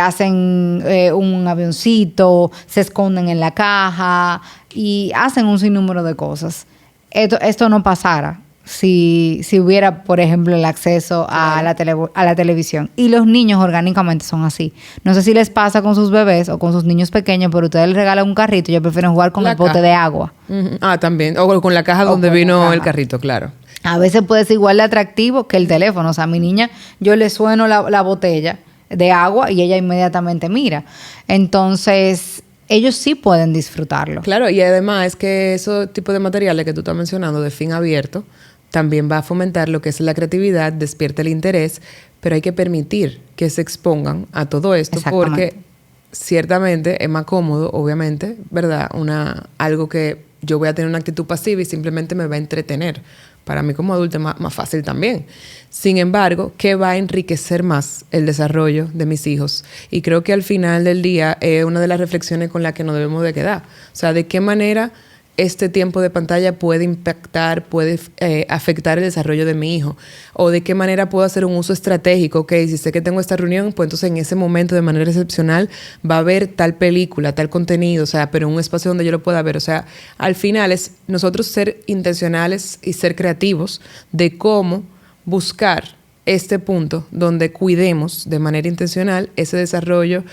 Hacen un avioncito, se esconden en la caja y hacen un sinnúmero de cosas. Esto no pasara si hubiera, por ejemplo, el acceso a la televisión. Y los niños orgánicamente son así. No sé si les pasa con sus bebés o con sus niños pequeños, pero ustedes les regalan un carrito y ellos prefieren jugar con el bote de agua.
También. O con la caja donde vino el carrito, claro.
A veces puede ser igual de atractivo que el teléfono. O sea, a mi niña yo le sueno la botella de agua y ella inmediatamente mira. Entonces, ellos sí pueden disfrutarlo.
Claro, y además es que ese tipo de materiales que tú estás mencionando de fin abierto también va a fomentar lo que es la creatividad, despierta el interés, pero hay que permitir que se expongan a todo esto porque ciertamente es más cómodo, obviamente, ¿verdad? Algo que yo voy a tener una actitud pasiva y simplemente me va a entretener. Para mí como adulto es más fácil también. Sin embargo, ¿qué va a enriquecer más el desarrollo de mis hijos? Y creo que al final del día es una de las reflexiones con las que nos debemos de quedar. O sea, ¿de qué manera este tiempo de pantalla puede impactar, puede afectar el desarrollo de mi hijo? O de qué manera puedo hacer un uso estratégico. Ok, si sé que tengo esta reunión, pues entonces en ese momento de manera excepcional va a haber tal película, tal contenido, o sea, pero en un espacio donde yo lo pueda ver. O sea, al final es nosotros ser intencionales y ser creativos de cómo buscar este punto donde cuidemos de manera intencional ese desarrollo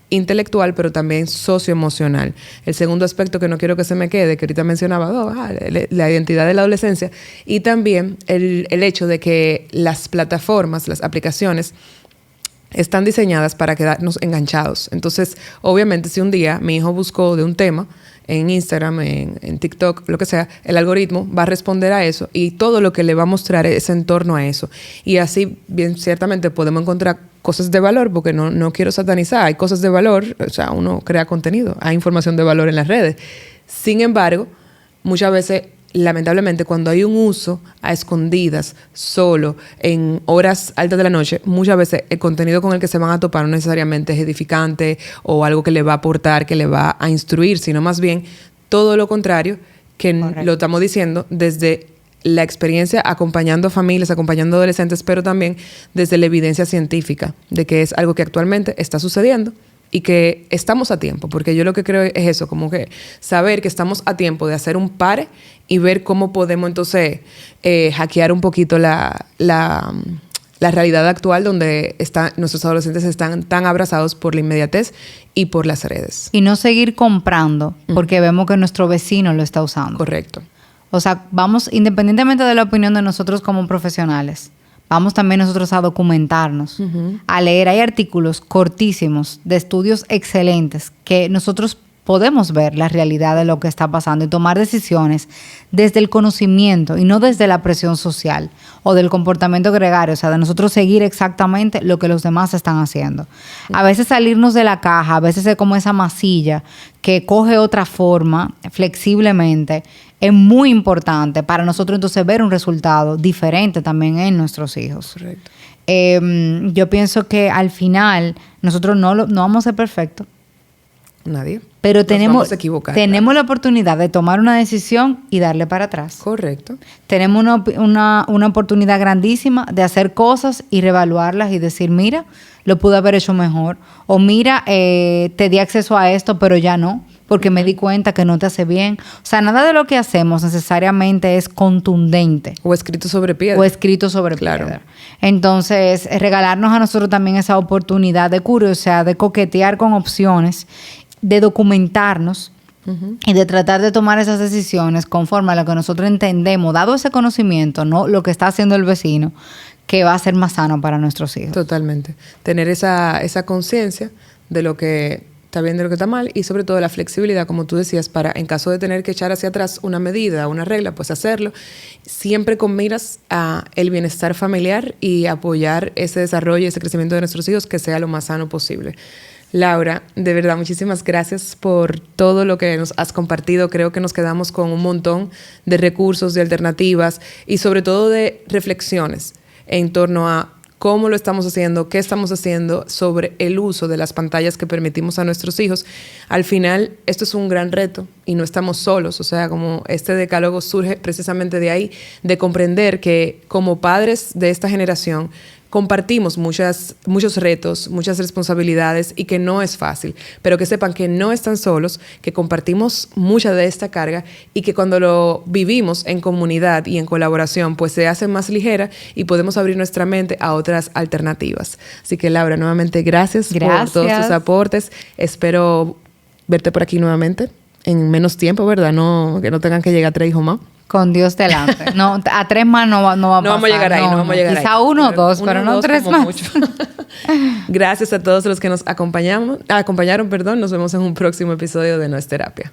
intelectual, pero también socioemocional. El segundo aspecto que no quiero que se me quede, que ahorita mencionaba, la identidad de la adolescencia, y también el hecho de que las plataformas, las aplicaciones, están diseñadas para quedarnos enganchados. Entonces, obviamente, si un día mi hijo buscó de un tema en Instagram, en TikTok, lo que sea, el algoritmo va a responder a eso y todo lo que le va a mostrar es en torno a eso. Y así, bien, ciertamente podemos encontrar cosas de valor, porque no quiero satanizar, hay cosas de valor, o sea, uno crea contenido, hay información de valor en las redes. Sin embargo, muchas veces, lamentablemente, cuando hay un uso a escondidas, solo, en horas altas de la noche, muchas veces el contenido con el que se van a topar no necesariamente es edificante o algo que le va a aportar, que le va a instruir, sino más bien todo lo contrario, que lo estamos diciendo desde la experiencia acompañando familias, acompañando adolescentes, pero también desde la evidencia científica de que es algo que actualmente está sucediendo y que estamos a tiempo, porque yo lo que creo es eso, como que saber que estamos a tiempo de hacer un pare y ver cómo podemos entonces hackear un poquito la realidad actual donde nuestros adolescentes están tan abrazados por la inmediatez y por las redes.
Y no seguir comprando porque vemos que nuestro vecino lo está usando.
Correcto.
O sea, vamos, independientemente de la opinión de nosotros como profesionales, vamos también nosotros a documentarnos, a leer. Hay artículos cortísimos de estudios excelentes que nosotros podemos ver la realidad de lo que está pasando y tomar decisiones desde el conocimiento y no desde la presión social o del comportamiento gregario, o sea, de nosotros seguir exactamente lo que los demás están haciendo. A veces salirnos de la caja, a veces es como esa masilla que coge otra forma flexiblemente es muy importante para nosotros entonces ver un resultado diferente también en nuestros hijos.
Correcto.
Yo pienso que al final nosotros no vamos a ser perfectos.
Nadie.
Pero
Nos
tenemos
vamos a equivocar, claro.
la oportunidad de tomar una decisión y darle para atrás.
Correcto.
Tenemos una oportunidad grandísima de hacer cosas y reevaluarlas y decir, mira, lo pude haber hecho mejor. O mira, te di acceso a esto, pero ya no, porque me di cuenta que no te hace bien. O sea, nada de lo que hacemos necesariamente es contundente.
O escrito sobre piedra.
O escrito sobre piedra. Entonces, regalarnos a nosotros también esa oportunidad de curiosidad, de coquetear con opciones, de documentarnos y de tratar de tomar esas decisiones conforme a lo que nosotros entendemos, dado ese conocimiento, no lo que está haciendo el vecino, que va a ser más sano para nuestros hijos.
Totalmente. Tener esa conciencia de lo que está bien, de lo que está mal, y sobre todo la flexibilidad, como tú decías, para en caso de tener que echar hacia atrás una medida, una regla, pues hacerlo, siempre con miras a el bienestar familiar y apoyar ese desarrollo y ese crecimiento de nuestros hijos que sea lo más sano posible. Laura, de verdad, muchísimas gracias por todo lo que nos has compartido. Creo que nos quedamos con un montón de recursos, de alternativas y sobre todo de reflexiones en torno a cómo lo estamos haciendo, qué estamos haciendo sobre el uso de las pantallas que permitimos a nuestros hijos. Al final, esto es un gran reto y no estamos solos. O sea, como este decálogo surge precisamente de ahí, de comprender que como padres de esta generación compartimos muchos retos, muchas responsabilidades y que no es fácil, pero que sepan que no están solos, que compartimos mucha de esta carga y que cuando lo vivimos en comunidad y en colaboración, pues se hace más ligera y podemos abrir nuestra mente a otras alternativas. Así que Laura, nuevamente gracias por todos tus aportes. Espero verte por aquí nuevamente en menos tiempo, ¿verdad? No, que no tengan que llegar 3 hijos más.
Con Dios delante. No, a 3 más no va a pasar.
No vamos a llegar ahí, no vamos a llegar ahí.
Quizá 1 o 2, pero no 3 más.
Mucho. Gracias a todos los que nos acompañaron. Nos vemos en un próximo episodio de No es Terapia.